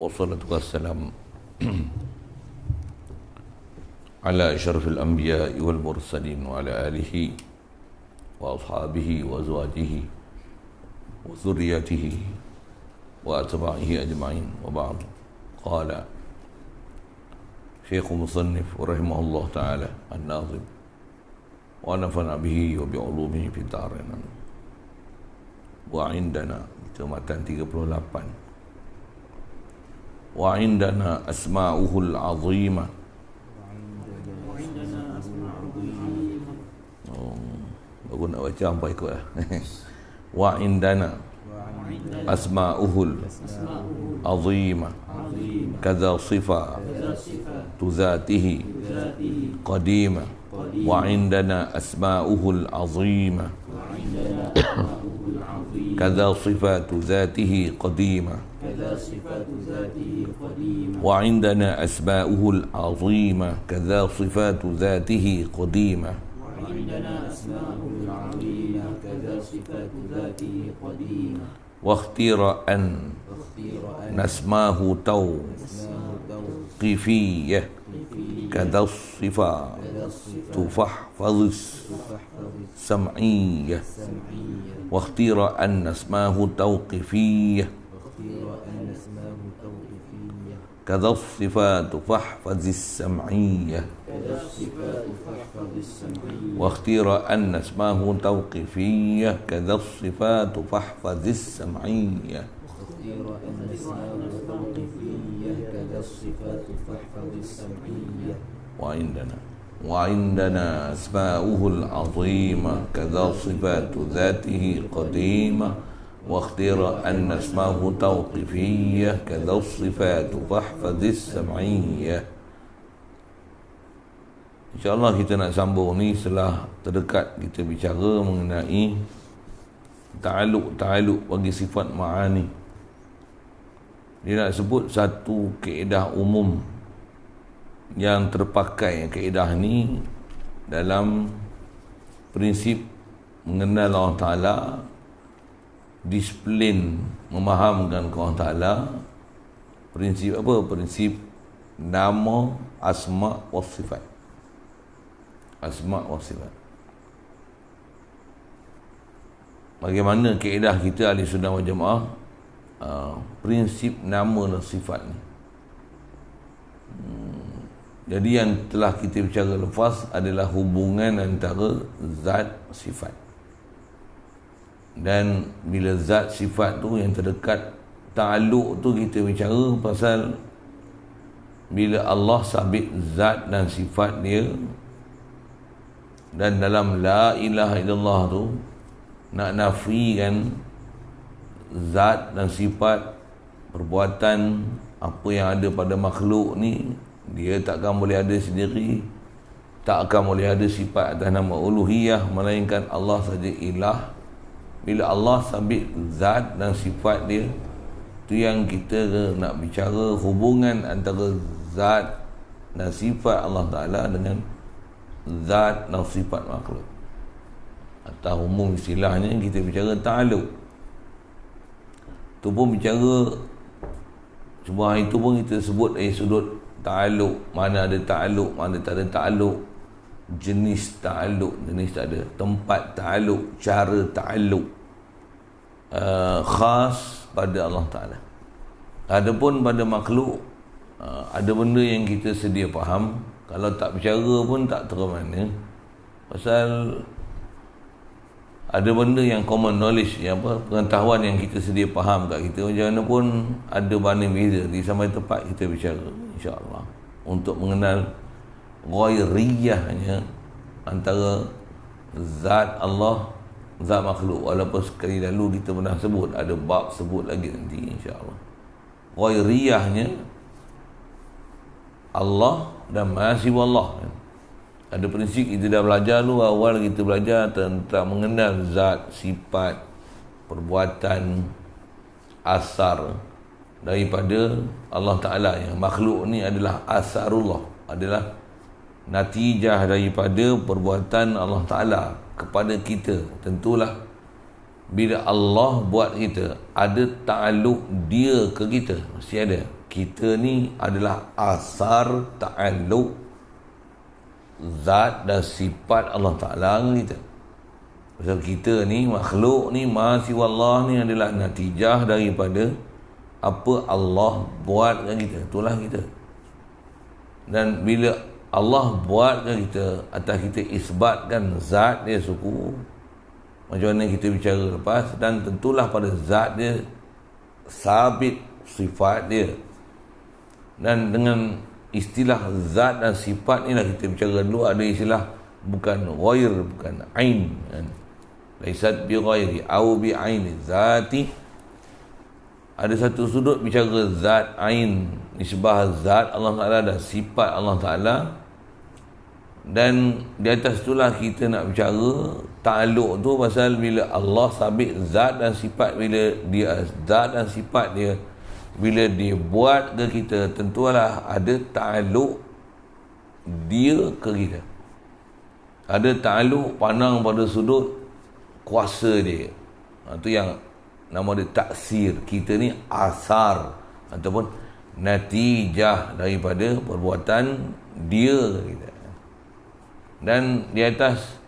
والصلاة والسلام على أشرف الأنبياء والمرسلين وعلى آله وأصحابه وأزواجه وذريته وأتباعه أجمعين. وبعد، قال شيخ مصنف رحمه الله تعالى الناظم ونفعنا به وبعلومه في الدارين. وعندنا matan 38. وعندنا أسماؤه العظيمة. Baru nak baca hampa ikut lah. وعندنا أسماؤه العظيمة كذا صفة ذاته قديمة. وعندنا أسماؤه العظيمة كذا صفات ذاته قديمة. وعندنا أسماؤه العظيمة كذا صفات ذاته قديمة. واختير أن نسماه توقيفية كذا الصفات فاحفظ السمعية. واختير أن نسماه توقيفية كذا الصفات فاحفظ السمعية. واختير أن اسمه توقيفية كذا الصفات فاحفظ السمعية. وعندنا أسماؤه العظيمة كذا صفات ذاته قديمة. واختير أن اسمه توقيفية كذا الصفات فاحفظ السمعية. InsyaAllah kita nak sambung ni setelah terdekat kita bicara mengenai ta'aluk bagi sifat ma'ani. Dia nak sebut satu kaedah umum yang terpakai, kaedah ni dalam prinsip mengenal Allah Ta'ala, disiplin memahamkan Allah Ta'ala. Prinsip apa? Prinsip nama, asma' wa sifat. Asma' wa sifat. Bagaimana kaedah kita ahli sunnah wal jamaah prinsip nama dan sifat ni. Jadi yang telah kita bicara lepas adalah hubungan antara zat sifat. Dan bila zat sifat tu yang terdekat, ta'aluk tu kita bicara pasal bila Allah sabit zat dan sifat dia, dan dalam la ilaha illallah tu nak nafikan zat dan sifat perbuatan apa yang ada pada makhluk ni, dia takkan boleh ada sendiri, tak akan boleh ada sifat atas nama uluhiyah, melainkan Allah saja ilah. Bila Allah sabit zat dan sifat dia, tu yang kita nak bicara hubungan antara zat dan sifat Allah Ta'ala dengan zat dan sifat makhluk. Atau umum istilahnya kita bicara ta'aluk. Tu pun bicara, cuma hari tu pun kita sebut dari sudut ta'aluk. Mana ada ta'aluk, mana tak ada ta'aluk. Jenis ta'aluk, jenis tak ada. Tempat ta'aluk, cara ta'aluk khas pada Allah Ta'ala. Adapun pada makhluk, ada benda yang kita sedia faham. Kalau tak bicara pun tak tahu mana. Pasal ada benda yang common knowledge, yang apa, pengetahuan yang kita sedia faham kat kita, macam mana pun ada banding beza. Di sampai tempat kita bicara insya-Allah untuk mengenal ghairiyahnya antara zat Allah, zat makhluk. Walaupun sekali lalu kita pernah sebut, ada bab sebut lagi nanti insya-Allah. Ghairiyahnya Allah dan masih wallah. Ada prinsip kita dah belajar dulu, awal kita belajar tentang mengenal zat, sifat, perbuatan, asar daripada Allah Ta'ala. Yang makhluk ni adalah asarullah, adalah natijah daripada perbuatan Allah Ta'ala kepada kita. Tentulah bila Allah buat kita, ada ta'aluk dia ke kita, mesti ada. kita ni adalah asar ta'alluq zat dan sifat Allah Ta'ala dengan kita. Pasal kita ni, makhluk ni, ma siwa Allah ni adalah natijah daripada apa Allah buat dengan kita. Itulah kita. Dan bila Allah buat dengan kita, atas kita isbatkan zat dia suku, macam mana kita bicara lepas, dan tentulah pada zat dia sabit sifat dia. Dan dengan istilah zat dan sifat ni lah kita bicara dulu. Ada istilah bukan ghair, bukan ain kan? Laisat bi ghairi au bi aini zati. Ada satu sudut bicara zat, ain, nisbah zat Allah Ta'ala dan sifat Allah Ta'ala. Dan di atas itulah kita nak bicara ta'alluq tu, pasal bila Allah sabit zat dan sifat, bila dia zat dan sifat dia, bila dia buat ke kita, tentulah ada ta'alluq dia ke kita. Ada ta'alluq pandang pada sudut kuasa dia. Itu yang nama dia taksir. Kita ni asar ataupun natijah daripada perbuatan dia ke kita. Dan di atas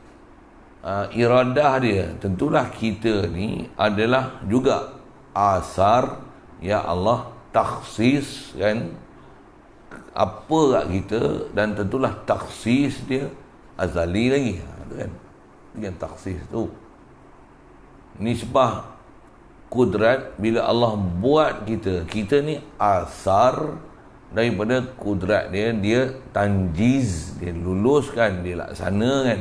iradah dia, tentulah kita ni adalah juga asar, ya Allah takhsis kan, apa kat kita, dan tentulah takhsis dia azali lagi kan. Yang takhsis tu nisbah kudrat. Bila Allah buat kita, kita ni asar daripada kudrat dia. Dia tanjiz, dia luluskan, dia laksanakan,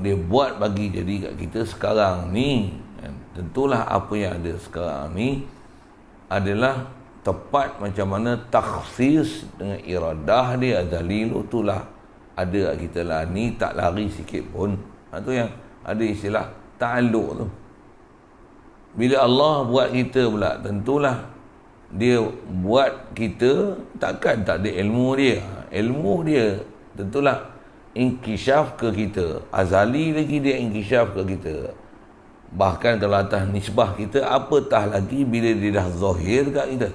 dia buat bagi jadi kat kita sekarang ni kan. Tentulah apa yang ada sekarang ni adalah tepat macam mana takhsis dengan iradah dia azali tu, itulah ada kat kita lah. Ni tak lari sikit pun. Itu yang ada istilah ta'alluq tu. Bila Allah buat kita pula, tentulah dia buat kita, takkan tak ada ilmu dia. Ilmu dia tentulah inkishaf ke kita, azali lagi dia inkishaf ke kita. Bahkan kalau atas nisbah kita, apatah lagi bila dia dah zahir kat kita.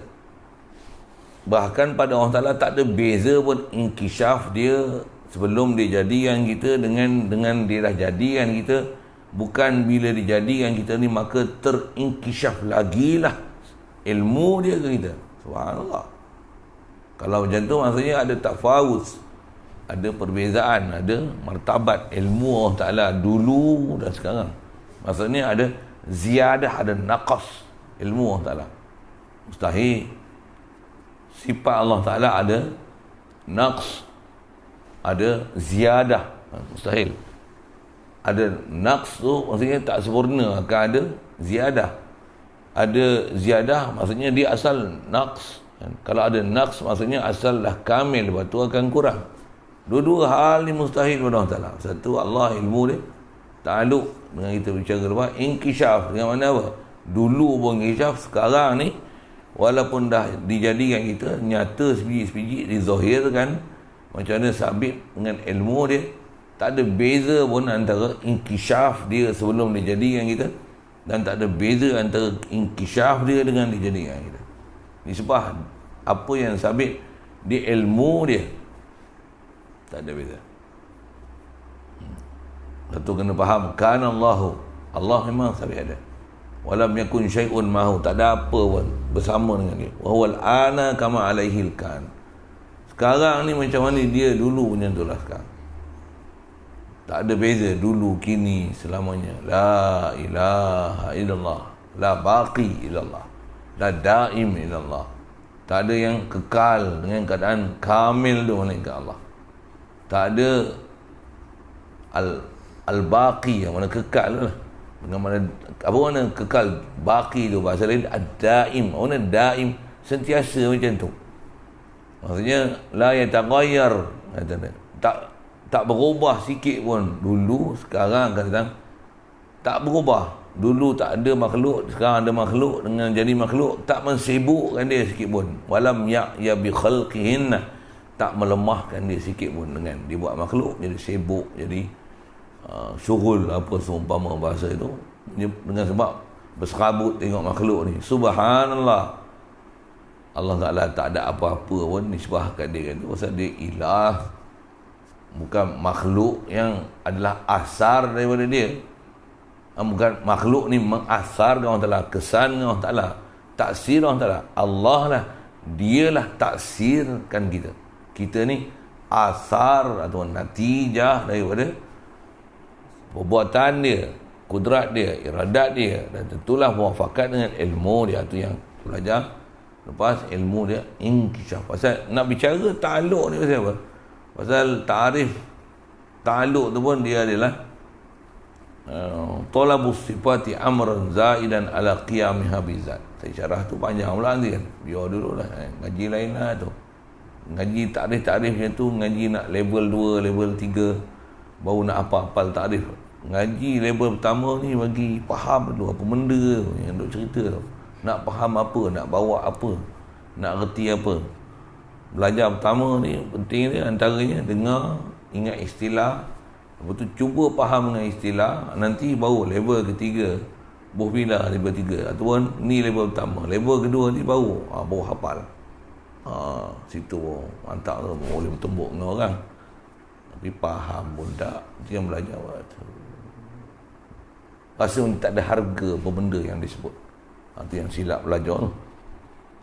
Bahkan pada Allah Ta'ala tak ada beza pun inkishaf dia sebelum dia jadikan kita dengan dia dah jadikan kita. Bukan bila dijadikan kita ni maka terinkishaf lagi lah ilmu dia ke kita. Subhanallah. Kalau macam tu maksudnya ada tafawuz, ada perbezaan, ada martabat ilmu Allah Ta'ala dulu dan sekarang. Maksudnya ada ziyadah, ada naqas ilmu Allah Ta'ala. Mustahil sifat Allah Ta'ala ada naqs, ada ziyadah. Mustahil. Ada naqs tu maksudnya tak sempurna, akan ada ziyadah. Ada ziyadah maksudnya dia asal naqs. Kalau ada naqs maksudnya asal dah kamil, lepas tu akan kurang. Dua-dua hal ni mustahil pada Allah Ta'ala. Satu, Allah ilmu dia ta'aluk dengan kita bicara lepas. Inkishaf dengan mana apa? Dulu pun inkishaf, sekarang ni walaupun dah dijadikan kita nyata sebiji-sebiji dizahirkan macam mana sabit dengan ilmu dia. Tak ada beza pun antara inkishaf dia sebelum dijadikan kita, dan tak ada beza antara inkishaf dia dengan dijadikan kita. Nisbah apa yang sabit di ilmu dia, tak ada beza. Satu kena faham, kana Allahu, Allah memang sabit ada. Walam yakun syai'un mahu, tak ada apa pun bersama dengan dia. Wa huwal ana kama alaihil kan. Sekarang ni macam mana dia dulu punya itulah sekarang. Tak ada beza dulu, kini, selamanya. La ilaha illallah, la baqi illallah, la daim illallah. Tak ada yang kekal dengan keadaan kamil tu melainkan Allah. Tak ada al-baqi yang mana kekal lah. Dengan mana apa mana kekal, baqi tu bahasa lain ad-daim. Mana daim, sentiasa macam tu. Maksudnya la yataghayyar, tak berubah sikit pun. Dulu, sekarang akan datang tak berubah. Dulu tak ada makhluk, sekarang ada makhluk. Dengan jadi makhluk tak mensibukkan dia sikit pun. Walam ya bi khalqihinna, tak melemahkan dia sikit pun dengan dia buat makhluk jadi sibuk, jadi syughul apa seumpama bahasa itu, dengan sebab berserabut tengok makhluk ni. Subhanallah. Allah Ta'ala tak ada apa-apa pun nisbah kat dia kan. Pasal dia ilah, bukan makhluk yang adalah asar daripada dia. Bukan makhluk ni mengasar dengan Allah Ta'ala, kesan dengan Allah Ta'ala, taksir Allah Ta'ala. Allah lah, dialah taksirkan kita. Kita ni asar atau natijah daripada perbuatan dia, kudrat dia, iradat dia. Dan tentulah muafakat dengan ilmu dia. Tu yang belajar. Lepas ilmu dia inkishaf. Pasal nak bicara ta'aluk ni pasal apa? Pasal ta'arif ta'aluk tu pun dia adalah talabus sifati amran zaidan ala qiyamiha bizat. Syarah tu panjang pula nanti kan. Biar dulu lah. Ngaji lain lah tu. Ngaji ta'rif macam tu, ngaji nak level 2, level 3 baru nak hafal ta'rif. Ngaji level pertama ni bagi faham dulu apa benda tu yang duk cerita tu. Nak faham apa, nak bawa apa, nak reti apa. Belajar pertama ni penting dia antaranya dengar, ingat istilah, lepas tu cuba faham dengan istilah. Nanti baru level ketiga, bila level 3 ataupun ni level pertama. Level kedua ni baru hafal. Situ mantap tu, boleh bertembuk dengan orang. Tapi faham pun tak, dia yang belajar tu. Rasa tak ada harga apa benda yang disebut. Itu yang silap belajar tu.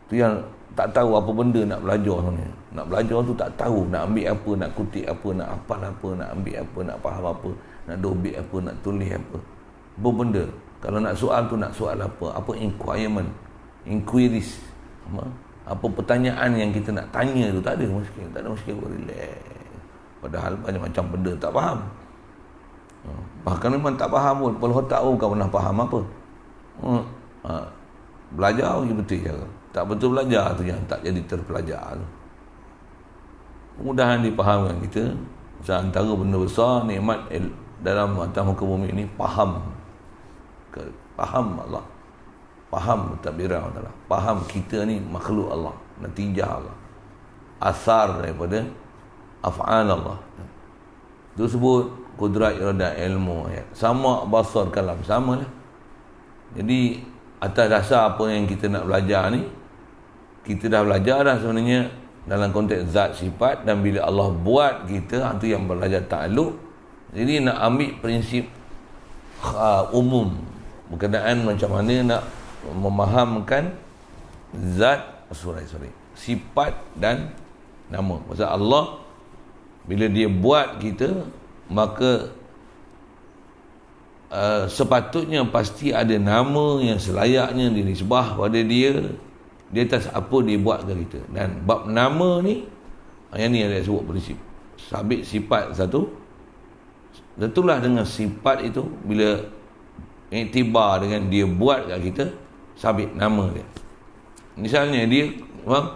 Itu yang tak tahu apa benda nak belajar tu ni. Nak belajar tu tak tahu nak ambil apa, nak kutip apa, nak hafal apa, nak ambil apa, nak faham apa, nak dobit apa, nak tulis apa. Apa benda? Kalau nak soal tu nak soal apa? Apa inquiries. Apa pertanyaan yang kita nak tanya tu, tak ada muskil. Tak ada muskil, relax. Padahal banyak macam benda tak faham. Bahkan memang tak faham pun. Kepala otak pun bukan pernah faham apa. Belajar je betul je. Tak betul belajar tu yang tak jadi terpelajar tu. Mudahan dipahamkan kita. Antara benda besar nikmat dalam atas muka bumi ini faham. Faham Allah. Faham takbiran Allah. Faham kita ni makhluk Allah, natijah Allah, asar daripada af'al Allah. Itu sebut kudrat, iradat, ilmu. Sama basar kalam, sama lah. Jadi atas dasar apa yang kita nak belajar ni, kita dah belajar dah sebenarnya dalam konteks zat sifat. Dan bila Allah buat kita, itu yang belajar ta'aluk. Jadi nak ambil prinsip umum berkenaan macam mana nak memahamkan zat, sifat dan nama. Pasal Allah bila dia buat kita, maka sepatutnya pasti ada nama yang selayaknya dinisbah pada dia di atas apa dia buat ke kita. Dan bab nama ni, yang ni ada sebut prinsip sabit sifat satu. Tentulah dengan sifat itu, bila iktibar dengan dia buat kat kita, sabit nama dia. Misalnya dia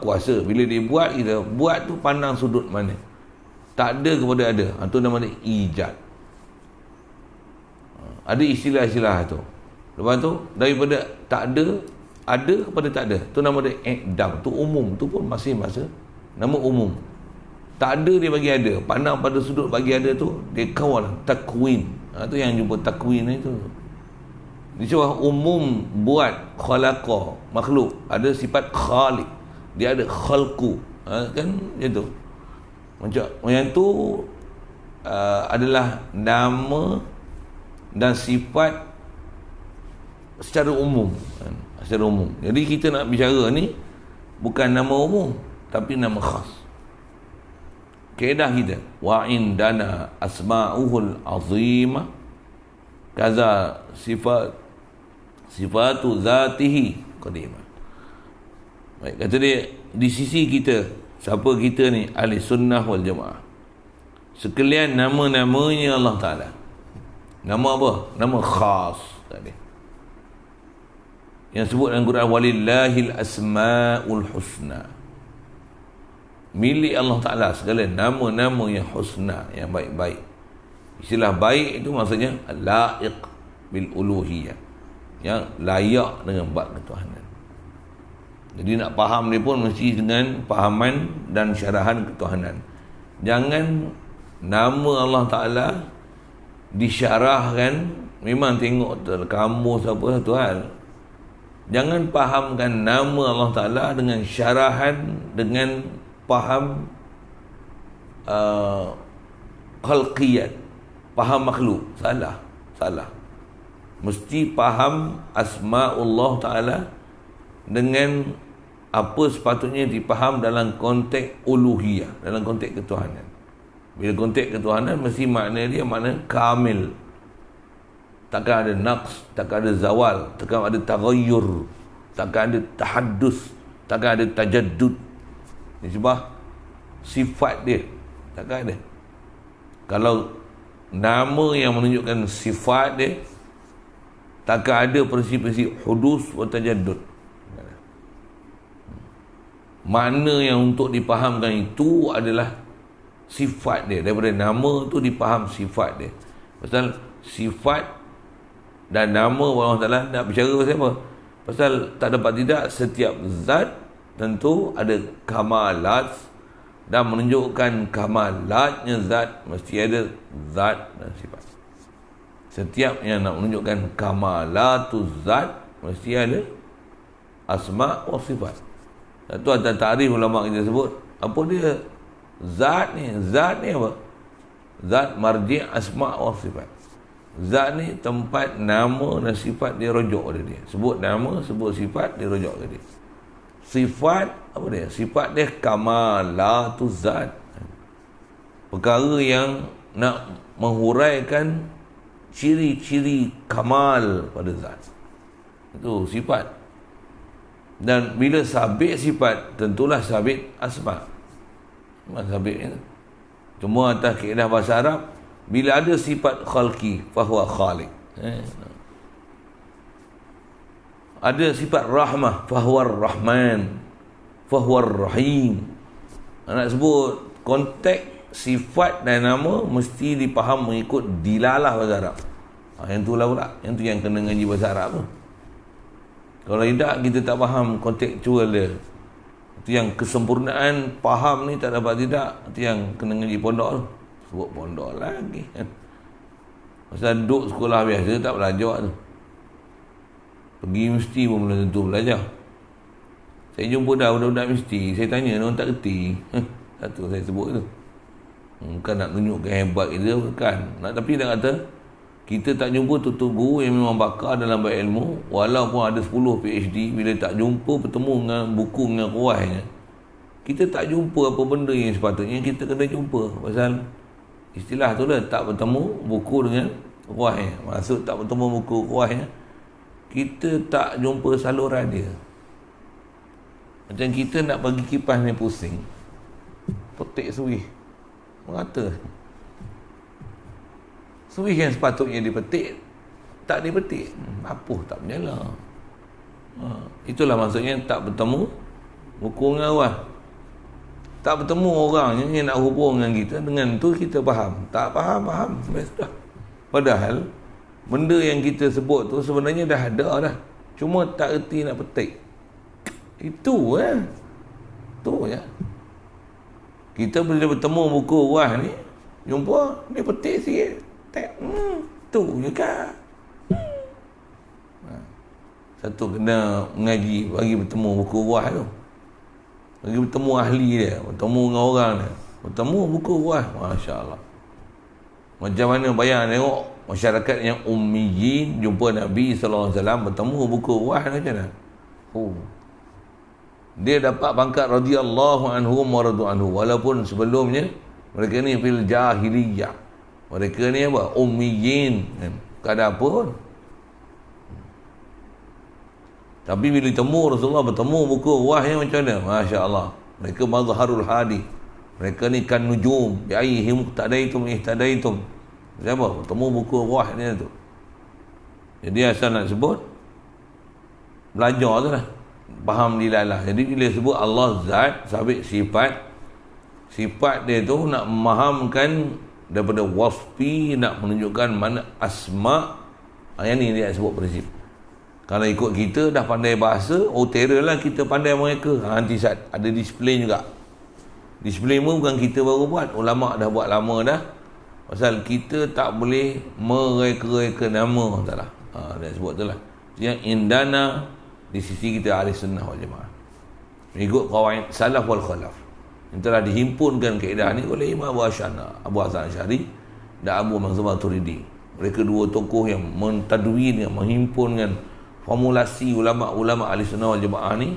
kuasa, bila dia buat kita, buat tu pandang sudut mana, tak ada kepada ada, itu nama dia ijad. Ada istilah-istilah tu. Lepas tu daripada tak ada kepada tak ada, tu nama dia ikdam. Tu umum, tu pun masih masa nama umum. Tak ada dia bagi ada, pandang pada sudut bagi ada tu, dia kawal takwin. Tu yang jumpa takwin itu. Di bawah umum buat khalaqa, makhluk, ada sifat khaliq, dia ada khalqu, kan macam tu. Macam yang tu adalah nama dan sifat secara umum, secara umum. Jadi kita nak bicara ni bukan nama umum tapi nama khas. Kaedah kita, wa indana asma'uhul azimah kaza sifatu zatihi qadimah. Baik, kata dia, di sisi kita, siapa kita ni, ahli sunnah wal jamaah, sekalian nama-namanya Allah Ta'ala. Nama apa? Nama khas tadi. Yang sebut dalam Quran, walillahil asma'ul husna. Milik Allah Ta'ala segala nama-nama yang husna, yang baik-baik. Istilah baik itu maksudnya laiq bil uluhiyah, yang layak dengan bab ketuhanan. Jadi nak faham dia pun mesti dengan fahaman dan syarahan ketuhanan. Jangan nama Allah Ta'ala disyarahkan, memang tengok kamus apa satu hal. Jangan fahamkan nama Allah Ta'ala dengan syarahan, dengan faham khalqiyat, faham makhluk. Salah. Mesti faham asma'ullah Ta'ala dengan apa sepatutnya dipaham dalam konteks uluhiyah, dalam konteks ketuhanan. Bila konteks ketuhanan, mesti makna dia makna kamil. Takkan ada naqs, takkan ada zawal, takkan ada taghayyur, takkan ada tahaddus, takkan ada tajaddud. Ini sebab sifat dia takkan ada. Kalau nama yang menunjukkan sifat dia, takkan ada prinsip-prinsip hudus wa tajaddud. Makna yang untuk dipahamkan itu adalah sifat dia. Daripada nama tu dipaham sifat dia. Pasal sifat dan nama Allah Ta'ala nak bicara pasal apa? Pasal tak dapat tidak, setiap zat tentu ada kamalat, dan menunjukkan kamalatnya zat mesti ada zat dan sifat. Setiap yang nak menunjukkan kamalatu zat mesti ada asma' wa sifat. Satu antara ta'rif ulama kita sebut, apa dia zat ni? Zat ni apa? Zat marji' asma' wa sifat. Zat ni tempat nama dan sifat dia rujuk ke dia. Sebut nama, sebut sifat, dia rujuk ke dia. Sifat apa dia? Sifat dia kamalatu zat. Perkara yang nak menghuraikan ciri-ciri kamal pada zat. Itu sifat. Dan bila sabit sifat, tentulah sabit asma'. Sabit itu. Cuma atas kaedah bahasa Arab, bila ada sifat khalqi, fahuwa khaliq. Ada sifat rahmah, fahuwa rahman, fahuwa rahim. Nak sebut konteks sifat dan nama mesti dipaham mengikut dilalah bahasa Arab. Yang tu lah pula, yang tu yang kena ngaji bahasa Arab tu. Kalau tidak, kita tak faham kontekstual dia. Itu yang kesempurnaan faham ni tak dapat tidak. Itu yang kena ngaji pondok tu. Sebut pondok lagi. Pasal duduk sekolah biasa tak belajar tu. Pergi mesti pun belum tentu belajar. Saya jumpa dah budak-budak mesti, saya tanya, orang tak kerti. Satu saya sebut tu. Bukan nak tunjukkan hebat kita, bukan. Tapi dah kata, kita tak jumpa tutur guru yang memang bakar dalam bab ilmu, walaupun ada 10 PhD, bila tak jumpa bertemu dengan buku dengan kuahnya, kita tak jumpa apa benda yang sepatutnya kita kena jumpa. Pasal istilah tu lah, tak bertemu buku dengan kuahnya. Maksud tak bertemu buku kuahnya, kita tak jumpa saluran dia. Macam kita nak bagi kipas ni pusing, petik suih merata. Suih yang sepatutnya dipetik, tak dipetik, apa tak berjala. Itulah maksudnya tak bertemu buku dengan kuah. Tak bertemu orang yang nak hubung dengan kita, dengan tu kita faham. Tak faham, sudah. Padahal benda yang kita sebut tu sebenarnya dah ada dah. Cuma tak erti nak petik. Itu tu ya. Kita bila bertemu buku wah ni, jumpa dia petik sikit. Tu juga. Satu kena mengaji bagi bertemu buku wah tu. Bagi bertemu ahli dia, bertemu dengan orang dia. Bertemu buku wah, masya-Allah. Macam mana bayang tengok masyarakat yang ummiyin jumpa Nabi sallallahu alaihi wasallam bertemu buku wah macam mana? Dia dapat pangkat radhiyallahu anhu wa radu anhu, walaupun sebelumnya mereka ni fil jahiliyah. Mereka ni apa? Ummiyin kan. Tak ada apa pun. Tapi bila temu Rasulullah bertemu buku wahyu macam mana? Masya-Allah. Mereka mazharul hadi. Mereka ni kan nujum. Bi ayyihim ihtadaitum ihtadaitum. Siapa? Bertemu buku wahyu ni tu. Jadi asal nak sebut belajar tu lah. Faham dilalah. Jadi bila sebut Allah zat, sabit sifat. Sifat dia tu nak memahamkan daripada wasfi, nak menunjukkan mana asma'. Yang ni dia sebut prinsip. Kalau ikut kita dah pandai bahasa, terror lah kita pandai mereka. Antisat. Ada display juga. Display pun bukan kita baru buat. Ulama' dah buat lama dah. Pasal kita tak boleh mereka-reka nama. Tak lah. Dia sebut tu lah. Yang indana di sisi kita ahli sunnah wal jamaah. Mengikut qawaid salaf wal khalaf. Yang telah dihimpunkan kaedah ni oleh Imam Abu Hasan Asy'ari dan Abu Mansur Maturidi. Mereka dua tokoh yang mentadwin, yang menghimpunkan formulasi ulama-ulama ahli sunnah wal jamaah ni,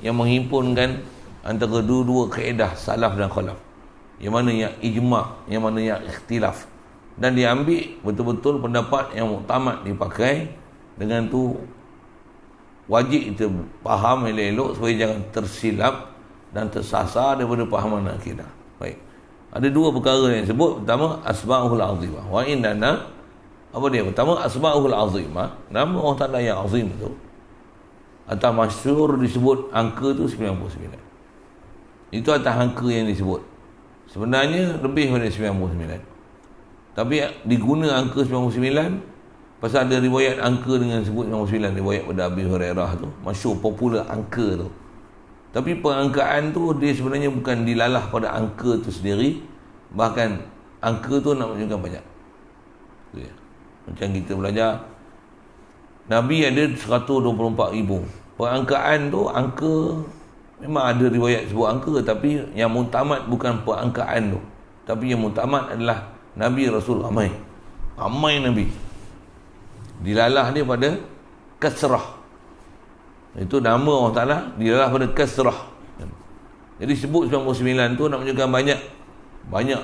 yang menghimpunkan antara dua-dua kaedah salaf dan khalaf. Yang mana yang ijma', yang mana yang ikhtilaf. Dan diambil betul-betul pendapat yang muktamad dipakai. Dengan tu wajib kita faham elok-elok supaya jangan tersilap dan tersasar daripada pahaman akidah. Baik. Ada dua perkara yang sebut. Pertama, asma'ul azimah. Wa innana, apa dia? Pertama, asma'ul azimah. Nama Allah Ta'ala yang azim tu, atau masyhur disebut angka tu 99. Itu atas angka yang disebut. Sebenarnya lebih daripada 99. Tapi diguna angka 99 pasal ada riwayat angka dengan sebut 99, riwayat pada Abi Hurairah tu, masyhur popular angka tu. Tapi pengangkaan tu dia sebenarnya bukan dilalah pada angka tu sendiri, bahkan angka tu nak menunjukkan banyak. Ya. Macam kita belajar Nabi ada 124,000. Pengangkaan tu angka memang ada riwayat sebut angka, tapi yang muktamad bukan pengangkaan tu, tapi yang muktamad adalah Nabi Rasul ramai Nabi. Dilalah dia pada kasrah. Itu nama Allah Ta'ala dilalah pada kasrah. Jadi sebut 99 tu nak menunjukkan banyak.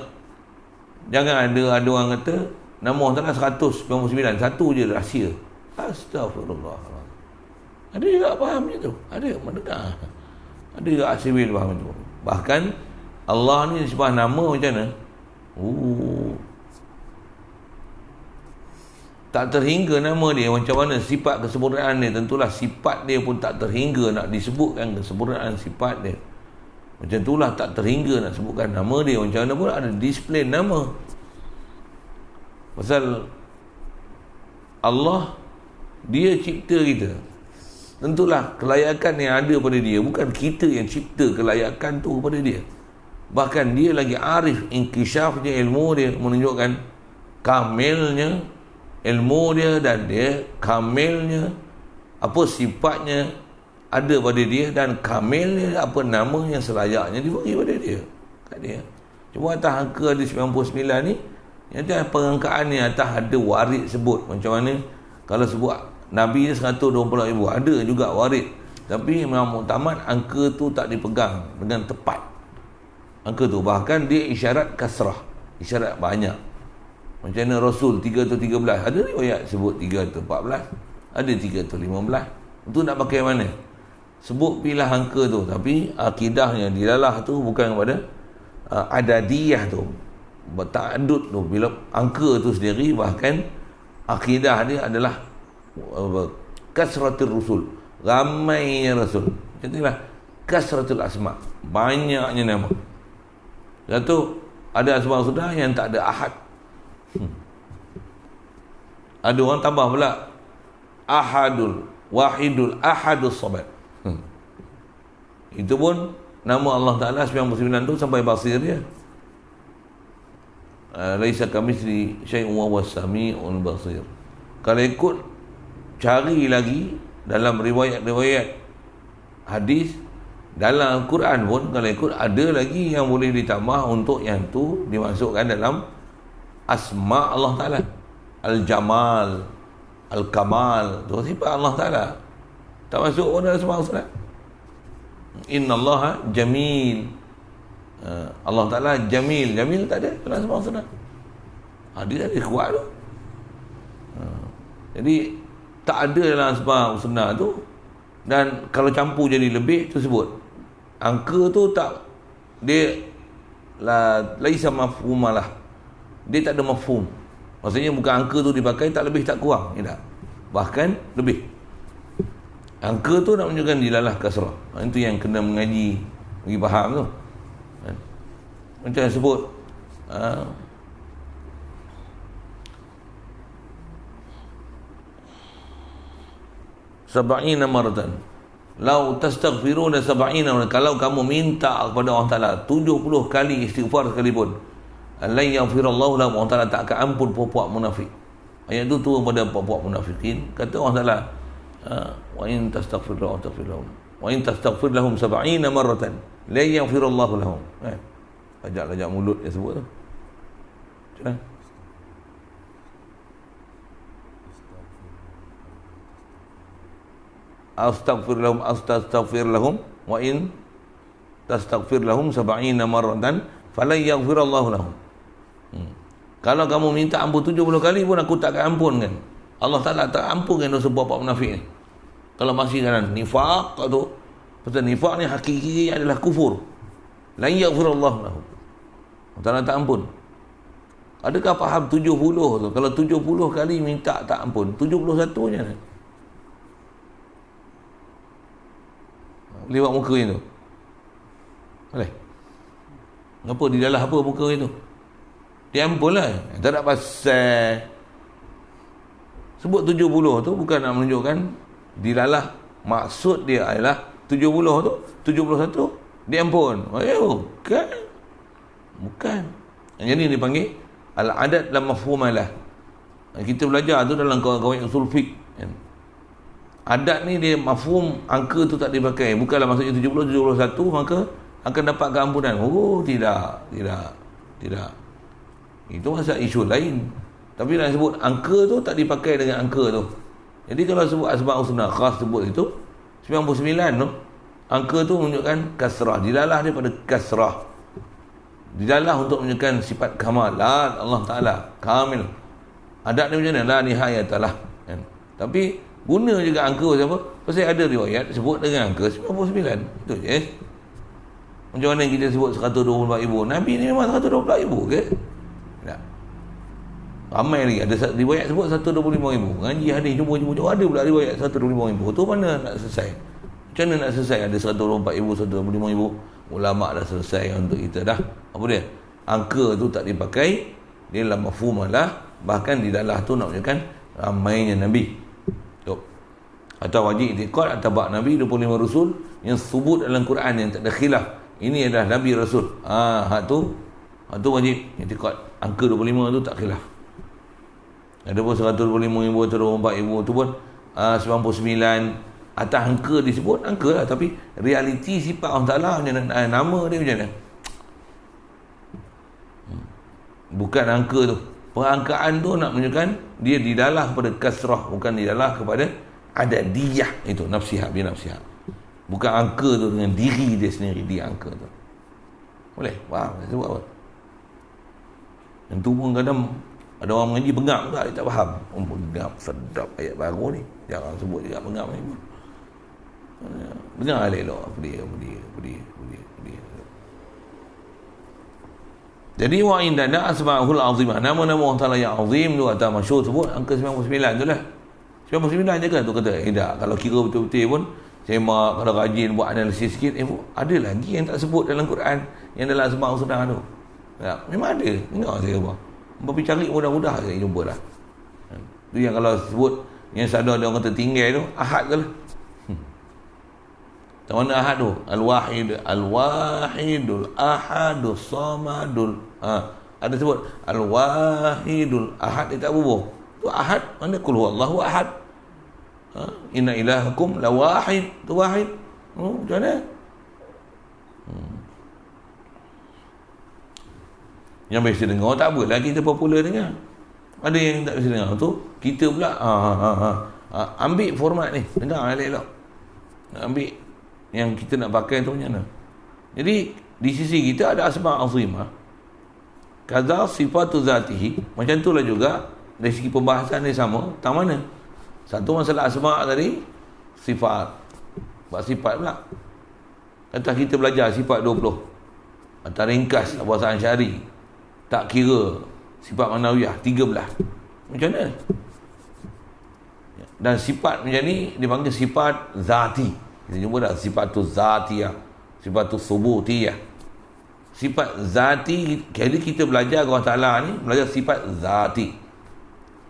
Jangan ada orang kata nama Allah Ta'ala 199, satu je rahsia. Astagfirullah. Ada juga faham macam tu. Ada mendengar. Ada juga asyibil faham macam tu. Bahkan Allah ni sebab nama macam mana? Tak terhingga nama dia. Macam mana sifat kesempurnaan dia, tentulah sifat dia pun tak terhingga nak disebutkan kesempurnaan sifat dia. Macam itulah tak terhingga nak sebutkan nama dia. Macam mana pun ada display nama. Pasal Allah, dia cipta kita. Tentulah kelayakan yang ada pada dia, bukan kita yang cipta kelayakan tu pada dia. Bahkan dia lagi arif, inkishafnya ilmu dia menunjukkan kamilnya ilmu dia, dan dia kamilnya apa sifatnya ada pada dia, dan kamilnya apa nama yang selayaknya diberi pada dia kat dia. Cuma atas angka ada 99 ni, yang atas pengangkaan ni atas ada warid sebut. Macam mana kalau sebut Nabi ni 120,000, ada juga warid, tapi memang muktamad angka tu tak dipegang dengan tepat. Angka tu bahkan dia isyarat kasrah, isyarat banyak. Macam mana Rasul 313, ada riwayat sebut 314, ada 315. Itu nak pakai mana? Sebut pilah angka tu, tapi akidahnya dilalah tu bukan kepada adadiyah tu, ta'adud tu. Bila angka tu sendiri, bahkan akidah dia adalah kasratul rusul, ramainya rasul. Macam itulah kasratul asma, banyaknya nama. Satu, ada asma sudah yang tak ada ahad. Ada orang tambah pula ahadul, wahidul, ahadus samad. Itu pun nama Allah Ta'ala 99 tu sampai basir dia. Laisa kamitsli syai'un wa huwas samiul basir. Kalau ikut cari lagi dalam riwayat-riwayat hadis, dalam Al-Quran pun kalau ikut ada lagi yang boleh ditambah untuk yang tu dimasukkan dalam asma Allah Ta'ala. Al-Jamal, Al-Kamal, tu sifat Allah Ta'ala. Tak masuk pun dalam asma Allah. Inna Allah Jamil. Allah Ta'ala Jamil. Jamil tak ada dalam asma Allah. Dia ada kuat tu. Jadi tak ada dalam asma Allah tu. Dan kalau campur jadi lebih, tu sebut angka tu tak, dia laisa mafhumalah, dia tak ada mafhum. Maksudnya bukan angka tu dipakai tak lebih tak kurang, tidak, bahkan lebih. Angka tu nak menunjukkan dilalah kasrah. Itu yang kena mengaji bagi faham tu. Macam sebut sab'ina maratan. Lau tastaghfiruna sab'ina, kalau kamu minta kepada Allah Ta'ala 70 kali istighfar sekalipun, la yaghfirullahu lahum, Allah Ta'ala tak akan ampun puak-puak munafik. Ayat tu turun pada puak-puak munafikin. Kata Allah Ta'ala, Wa in tastaghfir lahum 70 marratan la yaghfirullahu lahum. Ajak-ajak mulut dia sebut tu. Macam mana? Astaghfir lahum wa in tastaghfir lahum 70 marratan falan yaghfirullahu lahum. Kalau kamu minta ampun 70 kali pun aku tak akan ampunkan. Allah Ta'ala tak ampunkan dosa buat munafik ni. Kalau masih kan nifaq tu, pasal nifaq ni hakiki adalah kufur. La yaghfirullahu lahum. Allah Ta'ala tak ampun. Adakah faham 70 tu? Kalau 70 kali minta tak ampun, 71 nya lewat muka itu. Boleh? Kenapa didalah apa muka itu? Diampun lah. Tak ada pasal sebut 70 tu bukan nak menunjukkan dilalah. Maksud dia adalah 70 tu 71 diampun. Bukan. Bukan. Yang ni dipanggil al-adat la mafhumalah. Kita belajar tu dalam kawan-kawan usul fiqh. Adat ni dia mafhum, angka tu tak dipakai. Bukanlah maksudnya 70 71 maka akan dapat keampunan. Tidak. Itu masa isu lain. Tapi nak sebut angka tu tak dipakai dengan angka tu. Jadi kalau sebut asma' husna khas sebut itu 99 tu, angka tu menunjukkan kasrah, dilalah daripada kasrah. Dilalah untuk menunjukkan sifat kamalat Allah Ta'ala, kamil. Adat ni macam mana? La nihayatalah. Tapi guna juga angka siapa? Pasal ada riwayat sebut dengan angka 99. Itu je. Macam mana kita sebut 124,000? Nabi ni memang 124,000 ke? Tak. Ramai lagi. Ada riwayat sebut 125,000. Ngaji hadis jumpa ada pula riwayat 125,000. Tu mana nak selesai? Macam mana nak selesai? Ada 124,000, 125,000. Ulama dah selesai untuk kita dah. Apa dia? Angka tu tak dipakai. Dia dalam mafhumalah. Bahkan di dalam tu nak menunjukkan ramainya Nabi. Atau wajib i'tiqad atau Nabi 25 Rasul yang sebut dalam Quran yang tak ada khilaf. Ini adalah Nabi Rasul. Hak tu wajib i'tiqad. Angka 25 tu tak khilaf. Ada pun 125,000, 124,000 tu pun 99. Atas angka disebut angka lah. Tapi realiti sifat Allah Ta'ala macam mana? Nama dia macam mana? Bukan angka tu. Perangkaan tu nak menunjukkan dia didalah kepada kasrah, bukan didalah kepada adadiyah. Itu nafsihah binafsihah. Bukan angka tu dengan diri dia sendiri, dia angka tu. Boleh? Faham? Saya sebut apa? Yang tu pun kadang ada orang mengaji bengap tak, dia tak faham. Bengap, sedap ayat baru ni. Jangan sebut juga bengap ni pun. Dengar elok apa dia. Jadi wa indana asma'ul azimah. Nama-nama Allah Ta'ala yang azim tu kata masyhur sebut angka 99 tu lah. 99 je kan tu kata. Tak, kalau kira betul-betul pun semak, kalau rajin buat analisis sikit, ada lagi yang tak sebut dalam Quran yang dalam asma'ul husna tu. Ya, memang ada. Dengar saya apa. Tapi cari mudah-mudah saya jumpa lah. Tu yang kalau sebut yang sadar dia orang tertinggal tu, ahad ke lah. Macam mana ahad tu? Al-wahidul ahadul samadul. Ada sebut al-wahidul ahad, dia tak bubuh. Tu ahad, mana qul huwallahu ahad. Inna ilahakum la wahid. Tu wahid. Macam mana? Yang biasa dengar tak apalah kita popular dengar. Ada yang tak biasa dengar tu kita pula ambil format ni, dengar elok-elok. Ambil yang kita nak pakai tu macam mana. Jadi di sisi kita ada asma' azimah, kadza sifatu zatihi. Macam itulah juga dari segi pembahasan ni sama. Tang mana? Satu masalah asma' tadi, sifat. Buat sifat pula. Kata kita belajar sifat 20. Atau ringkas bahasa Syari. Tak kira sifat manawiyah 13. Macam mana? Dan sifat macam ni dipanggil sifat zati. Kita jumpa dah sifat tu zatiyah, sifat tu subutiyah. Sifat zati, jadi kita belajar Allah Ta'ala ni, belajar sifat zati.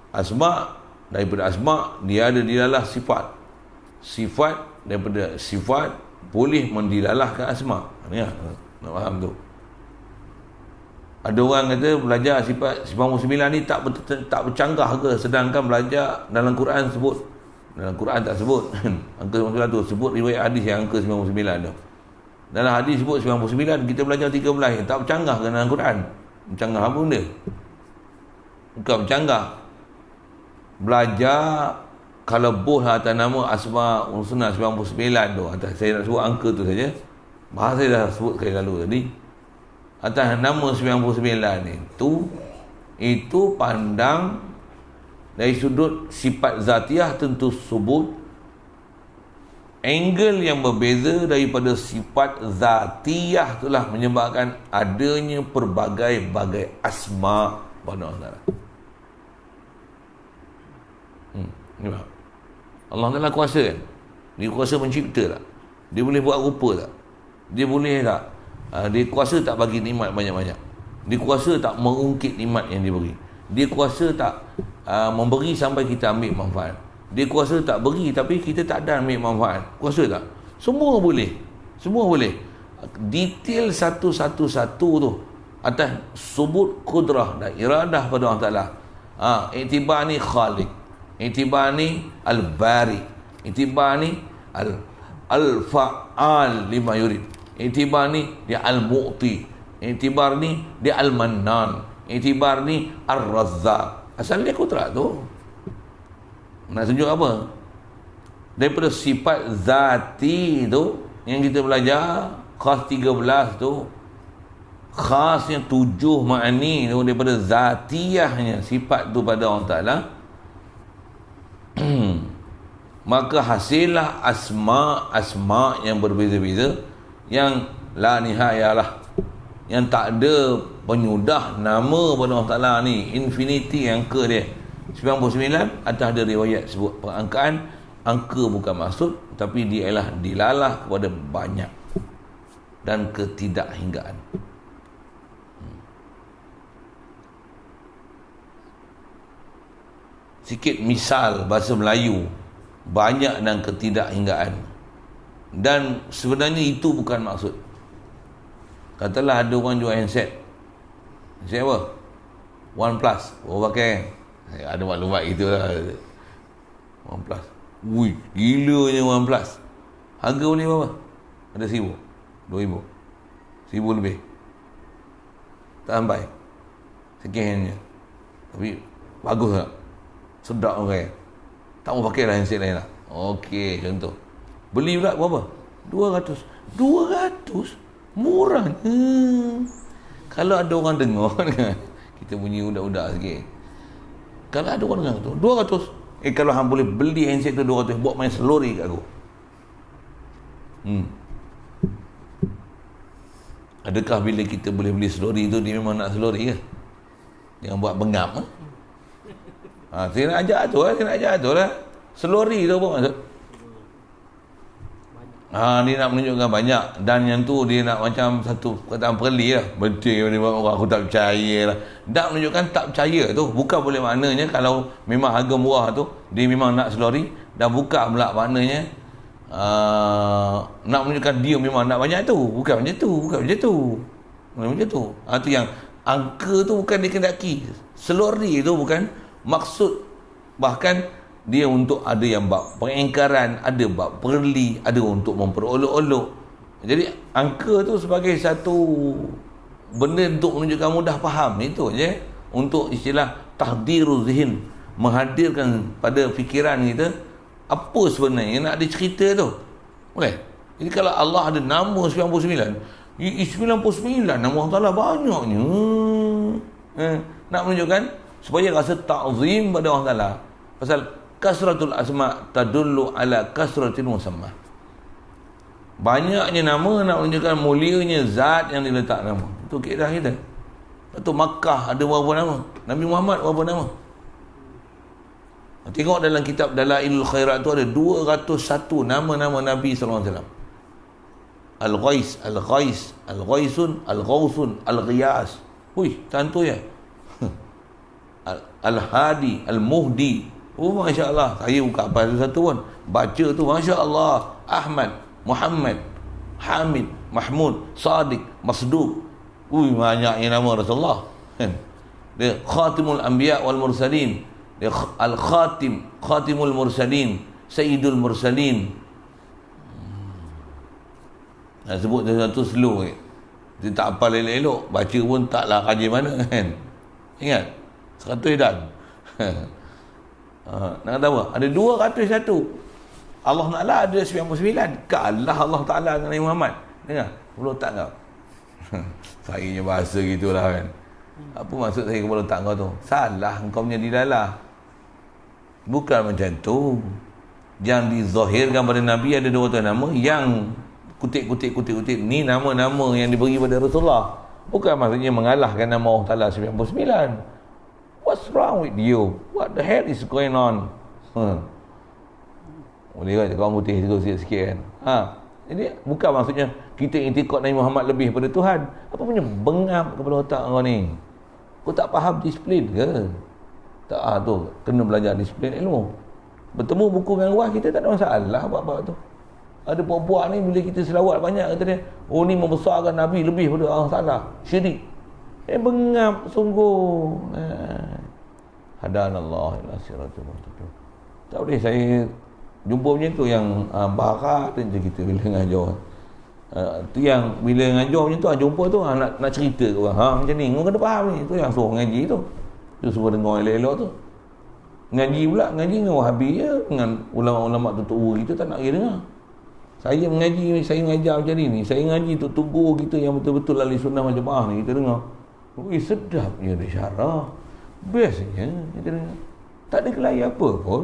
Asma', daripada asma' dia ada dilalah sifat. Sifat, daripada sifat boleh mendilalahkan asma'. Ni lah, nak faham tu. Ada orang kata belajar sifat 99 ni tak bercanggah ke, sedangkan belajar dalam Quran sebut Dalam Quran tak sebut. Angka 99 tu sebut riwayat hadis yang angka 99 tu. Dalam hadis sebut 99, kita belajar 13, tak bercanggah dengan dalam Quran. Bercanggah apa benda? Bukan bercanggah. Belajar kalau bos atas nama Asma Husna 99 tu, atas saya nak sebut angka tu saja. Bahasa saya dah sebut sekali lalu tadi. Atas nama 99 ni tu, itu pandang dari sudut sifat zatiah tentu subut. Angle yang berbeza daripada sifat zatiah itulah menyebabkan adanya pelbagai-bagai asma pada Allah Ta'ala. Ni faham? Allah Ta'ala kuasa kan? Dia kuasa mencipta tak? Dia boleh buat rupa tak? Dia boleh tak? Dia kuasa tak bagi nikmat banyak-banyak? Dia kuasa tak mengungkit nikmat yang dia beri? Dia kuasa tak memberi sampai kita ambil manfaat? Dia kuasa tak beri tapi kita tak ada ambil manfaat? Kuasa tak? Semua boleh. Semua boleh. Detail satu-satu tu atas subut kudrah dan iradah pada Allah Ta'ala. Iktibar ni khaliq, iktibar ni al-bari, iktibar ni al-fa'al lima yurid, iktibar ni dia al-mu'ti, iktibar ni dia al-mannan, iktibar ni ar-razzaq. Asal dia kudrah tu. Nak tunjuk apa? Daripada sifat zati tu yang kita belajar, khas 13 tu, khasnya 7 makni tu daripada zatiahnya sifat tu pada Allah Ta'ala. Maka hasillah asma' yang berbeza-beza, yang la nihayah lah, yang tak ada penyudah nama pada Allah Ta'ala ni, infinity angka dia 99. Atas ada riwayat sebut pengangkaan, angka bukan maksud, tapi dia ialah dilalah kepada banyak dan ketidakhinggaan. Sikit misal bahasa Melayu, banyak dan ketidakhinggaan. Dan sebenarnya itu bukan maksud. Katalah ada orang jual handset. Handset apa? OnePlus. Orang pakai kan? Ada maklumat gitu lah. OnePlus. Ui, gilanya OnePlus. Harga boleh berapa? Ada 1,000, 2,000, 1,000 lebih. Tak sampai. Second-handnya. Tapi bagus tak? Sedap orang. Tak mau pakai lah handset lain lah. Okey, contoh. Beli pula berapa? 200. 200? Murah. Kalau ada orang dengar kan, kita bunyi udak-udak sikit. Kalau ada orang dengar tu 200. Kalau hang boleh beli handset tu 200, buat main selori kat aku. Adakah bila kita boleh beli selori tu dia memang nak selori ke? Jangan buat bengap. Saya nak ajak tu lah, selori tu apa maksud? Dia nak menunjukkan banyak. Dan yang tu dia nak macam satu perkataan perli lah. Betul orang aku tak percaya lah. Tak menunjukkan tak percaya tu. Bukan boleh maknanya kalau memang harga murah tu dia memang nak selori. Dan bukan pula maknanya nak menunjukkan dia memang nak banyak tu. Bukan macam tu. Bukan macam tu. Itu yang angka tu bukan dikendaki. Selori tu bukan maksud. Bahkan dia untuk ada yang bab pengingkaran, ada bab perli, ada untuk memperolok-olok. Jadi angka tu sebagai satu benda untuk menunjukkan mudah faham, itu je. Untuk istilah tahdirul zihin, menghadirkan pada fikiran kita apa sebenarnya nak dicerita tu. Boleh? Jadi kalau Allah ada nama 99, 99 nama Allah Ta'ala banyaknya. Nak menunjukkan supaya rasa ta'zim pada Allah Ta'ala. Pasal kasratul asma' tadullu ala kasratil musamma. Banyaknya nama nak menunjukkan mulianya zat yang diletak nama. Itu kaedah kita. Lepas tu Makkah ada berapa nama? Nabi Muhammad berapa nama? Tengok dalam kitab Dalailul Khairat tu ada 201 nama-nama Nabi SAW. Al-Ghais, Al-Ghais, Al-Ghaisun, Al-Ghausun, Al-Ghiyas. Hui, tentu ya. Al-Hadi, Al-Muhdi. Oh, Masya Allah. Saya buka apa satu pun. Baca tu, Masya Allah. Ahmad, Muhammad, Hamid, Mahmud, Sadiq, Masduq. Ui, banyaknya nama Rasulullah. Dia Khatimul Anbiya wal Mursalin. Dia Al-Khatim, Khatimul Mursalin. Sayyidul Mursalin. Nak sebut satu slow dia tak hafal elok-elok, baca pun taklah kaji mana kan. Ingat 100 dan nak kata apa, ada 201. Allah Ta'ala ada 99. Kalah Allah Ta'ala dengan Nabi Muhammad. Dengar, kepala otak kau. Saya punya bahasa gitulah kan. Apa maksud saya kepala otak kau tu? Salah kau punya dilalah. Bukan macam tu. Yang dizahirkan pada Nabi ada 200 nama, yang kutip ni nama-nama yang diberi pada Rasulullah. Bukan maksudnya mengalahkan nama Allah Ta'ala 99. What's wrong with you? What the hell is going on? Boleh kan kawan putih sikit-sikit kan. Jadi bukan maksudnya kita intikad Nabi Muhammad lebih pada Tuhan. Apa punya bengap kepala otak kau ni? Kau tak faham disiplin ke? Tak, tu kena belajar disiplin ilmu. Bertemu buku dengan luar kita tak ada masalah buat-buat tu. Ada puak-puak ni bila kita selawat banyak kata dia, oh ni membesarkan Nabi lebih pada Allah Ta'ala. Syirik. Bengap sungguh. Hadanallah ila siratal mustaqim. Tak boleh saya jumpa macam tu yang barat dan kita bila ngajar. Tu yang bila ngajar macam tu jumpa tu nak cerita ke orang. Macam ni kau kena faham ni. Tu yang suruh ngaji tu. Tu suruh dengar elok-elok tu. Ngaji pula, ngaji dengan Wahabi je, dengan ulama-ulama tutup kita tak nak dia dengar. Saya mengaji, saya mengajar macam ni. Saya ngaji untuk tubuh kita yang betul-betul ahli sunnah wal jamaah ni kita dengar. Sedapnya dia syarah. Bestnya kita dengar. Tak ada kelai apa pun.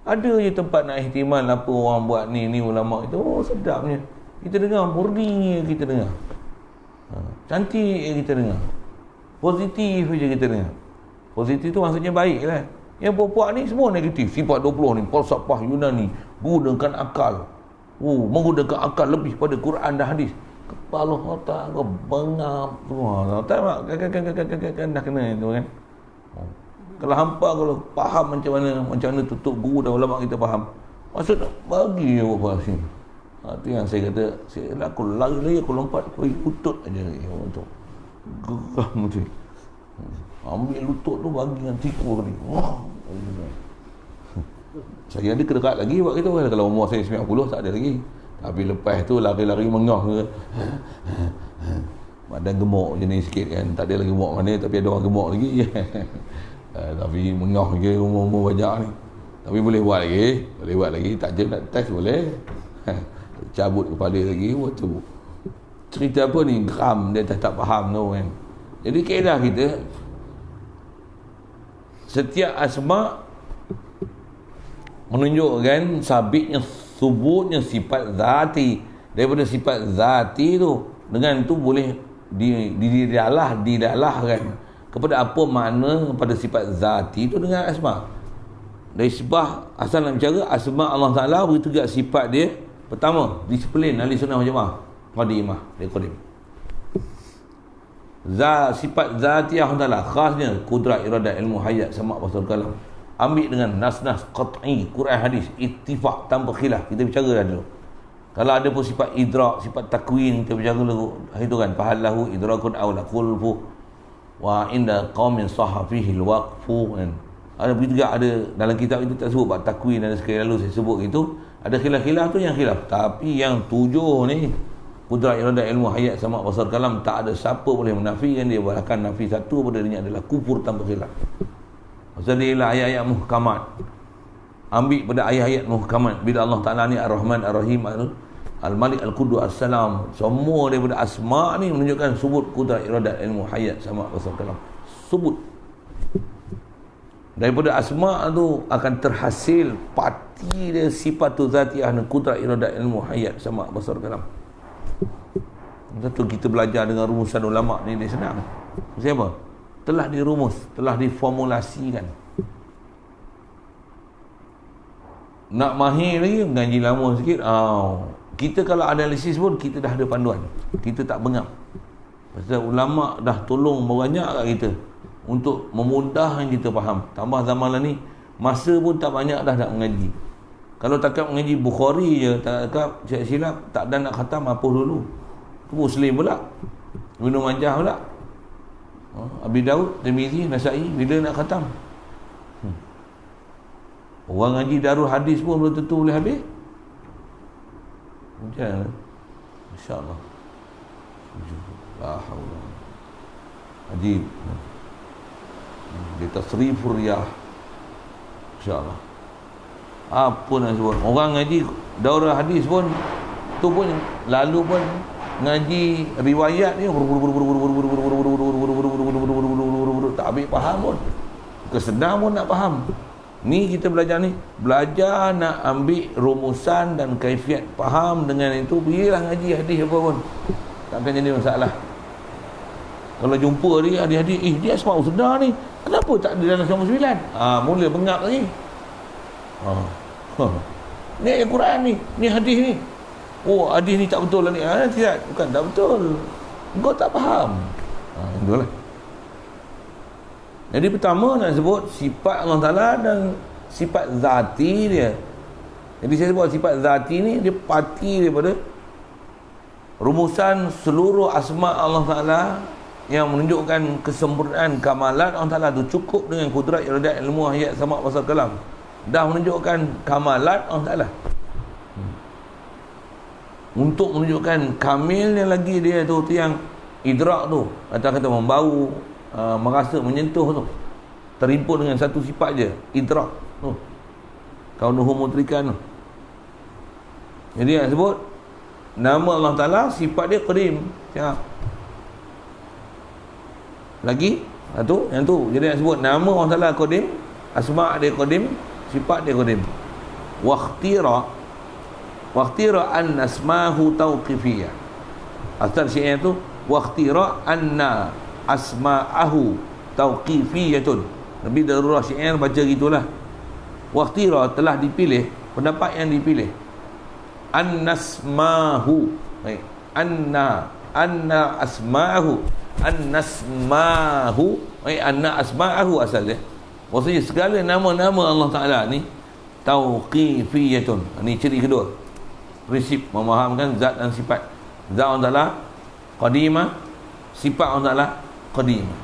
Ada je tempat nak ihtimal apa orang buat ni ulama itu. Oh sedapnya. Kita dengar, murni kita dengar. Cantik kita dengar. Positif je kita dengar. Positif tu maksudnya baik lah. Yang puak-puak ni semua negatif. Sifat 20 ni, falsafah Yunani, gunakan akal. Menggunakan akal lebih pada Quran dan hadis. Kepala otak kau bengap semua. Tak dah kena itu kan. Kalau hampa kalau faham macam mana tutup guru dan ulama kita faham. Maksud bagi apa sini. Itu yang saya kata, aku lari-lari aku lompat pergi lutut aja untuk geram tu. Ambil lutut tu bagi dengan tikur ni. Saya ada kedekat lagi buat gitu. Kalau umur saya 90 tak ada lagi. Tapi lepas tu lari-lari mengah ke. Badan gemuk jenis sikit kan. Tak ada lagi gemuk mana tapi ada orang gemuk lagi. Tapi mengah ke umur-umur banyak ni. Tapi boleh buat lagi. Boleh buat lagi. Tak je nak test boleh. Cabut kepala lagi. Waktu cerita apa ni? Geram dia tak faham tu kan. Jadi kaedah kita setiap asma menunjukkan sabitnya subutnya sifat zati. Daripada sifat zati tu, dengan tu boleh didalahkan kepada apa makna pada sifat zati tu dengan asma. Dari sebab asal nak bicara asma Allah Ta'ala begitu juga sifat dia. Pertama, disiplin ahli sunnah wal jamaah, qadimah dia qadim. Sifat zatiah Allah Ta'ala khasnya kudrat, iradat, ilmu, hayat, sama' basar, kalam. Ambil dengan nas-nas qat'i Quran hadis ittifaq tanpa khilaf. Kita bicara dah dulu. Kalau ada pun sifat idrak, sifat takwin, kita bicara dulu itu kan, fahallahu idrakun aw la khulfu wa inda qaumin sahha fihi alwaqfu kan. Ada begitu juga ada dalam kitab itu tak sebut bab takwin dan sekali lalu saya sebut itu ada khilaf-khilaf tu yang khilaf. Tapi yang 7 ni kudrat, iradat, ilmu, hayat, sama' basar, kalam, tak ada siapa boleh menafikan dia. Bahkan nafi satu pada dirinya adalah kufur tanpa khilaf. Maksudnya dia ialah ayat-ayat muhkamat. Ambil pada ayat-ayat muhkamat. Bila Allah Ta'ala ni Ar-Rahman, Ar-Rahim, Al-Malik, Al-Qudus, As-Salam, semua daripada asma' ni menunjukkan subut kudrat, iradat, ilmu, hayat, sama' basar, kalam. Subut. Daripada asma' tu akan terhasil pati dia sifat zatiah dan kudrat, iradat, ilmu, hayat, sama' basar, kalam. Tentu kita belajar dengan rumusan ulama' ni dia senang. Siapa? Telah dirumus, telah diformulasikan. Nak mahir lagi mengaji lama sikit. Kita kalau analisis pun kita dah ada panduan. Kita tak bengap. Pasal ulama' dah tolong banyak kat kita untuk memudahkan kita faham. Tambah zaman lah ni masa pun tak banyak dah nak mengaji. Kalau takat mengaji Bukhari je, takat silap tak ada nak khatam apa dulu. Muslim pula, Ibnu Majah pula, Abi Daud, Tirmizi, Nasai, bila nak khatam? Orang ngaji darul hadis pun belum tentu boleh habis. Macam mana? InsyaAllah. La haula. Ajib. Dia tasrifur riyah. InsyaAllah. Apa nak sebut? Orang ngaji daurah hadis pun tu pun lalu pun ngaji riwayat ni tak habis faham pun. Kesenang pun nak faham. Ni kita belajar ni, belajar nak ambil rumusan dan kaifiat faham dengan itu, pergilah ngaji hadis apa pun. Takkan jadi masalah. Kalau jumpa dia hadis-hadis, dia Asmaul Husna ni, kenapa tak ada dalam 99? Mula bengap lagi. Ni Al-Quran ni hadis ni. Oh, hadis ni tak betul lah ni. Tidak, bukan tak betul. Kau tak faham. Itulah. Jadi pertama nak sebut sifat Allah Ta'ala dan sifat zati dia. Jadi saya sebut sifat zati ni, dia parti daripada rumusan seluruh asma Allah Ta'ala yang menunjukkan kesempurnaan kamalat Allah Ta'ala tu. Cukup dengan kudrat, iradat, ilmu, ayat, sama' pasal kalam, dah menunjukkan kamalat Allah Ta'ala. Untuk menunjukkan kamilnya lagi dia tu yang idrak tu, atau kata membau, merasa, menyentuh tu, terimpun dengan satu sifat je, idrak tu, kaunuhu mudrikan tu. Jadi nak sebut nama Allah Ta'ala, sifat dia qadim. Siap lagi satu yang tu. Jadi nak sebut nama Allah Ta'ala qadim, asma' dia qadim, sifat dia qadim. Waqtira an asmahu tauqifiyah. Asal syiar tu waqtira anna asma'ahu tauqifiyatun. Lebih darurah syiar baca gitulah. Waqtira telah dipilih, pendapat yang dipilih. An-nasmahu. Baik. Anna asma'ahu. An-nasmahu. Baik, anna asma'ahu asal dia. Maksudnya segala nama-nama Allah Ta'ala ni tauqifiyatun. Ini ciri kedua. Prinsip memahamkan zat dan sifat. Zat Allah Ta'ala qadimah, sifat Allah Ta'ala qadimah.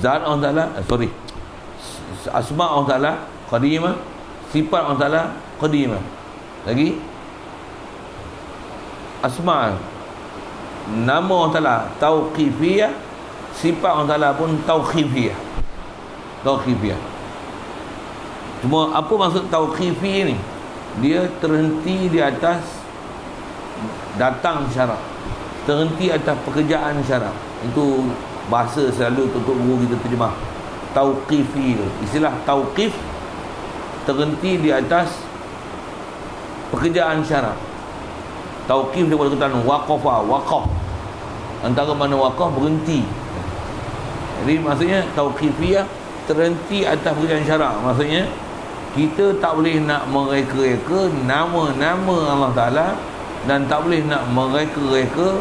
Zat Allah Ta'ala, asma Allah Ta'ala qadimah, sifat Allah Ta'ala qadimah. Lagi asma, nama Allah Ta'ala tauqifiyah, sifat Allah Ta'ala pun tauqifiyah. Cuma apa maksud tauqifiyah ni? Dia terhenti di atas datang syarak, terhenti atas pekerjaan syarak. Itu bahasa selalu untuk guru kita terjemah. Tauqifi tu, istilah tauqif, terhenti di atas pekerjaan syarak. Tauqif daripada kata waqaf. Antara mana waqaf, berhenti. Jadi maksudnya tauqifiyah, terhenti atas pekerjaan syarak. Maksudnya kita tak boleh nak mereka-reka nama-nama Allah Ta'ala, dan tak boleh nak mereka-reka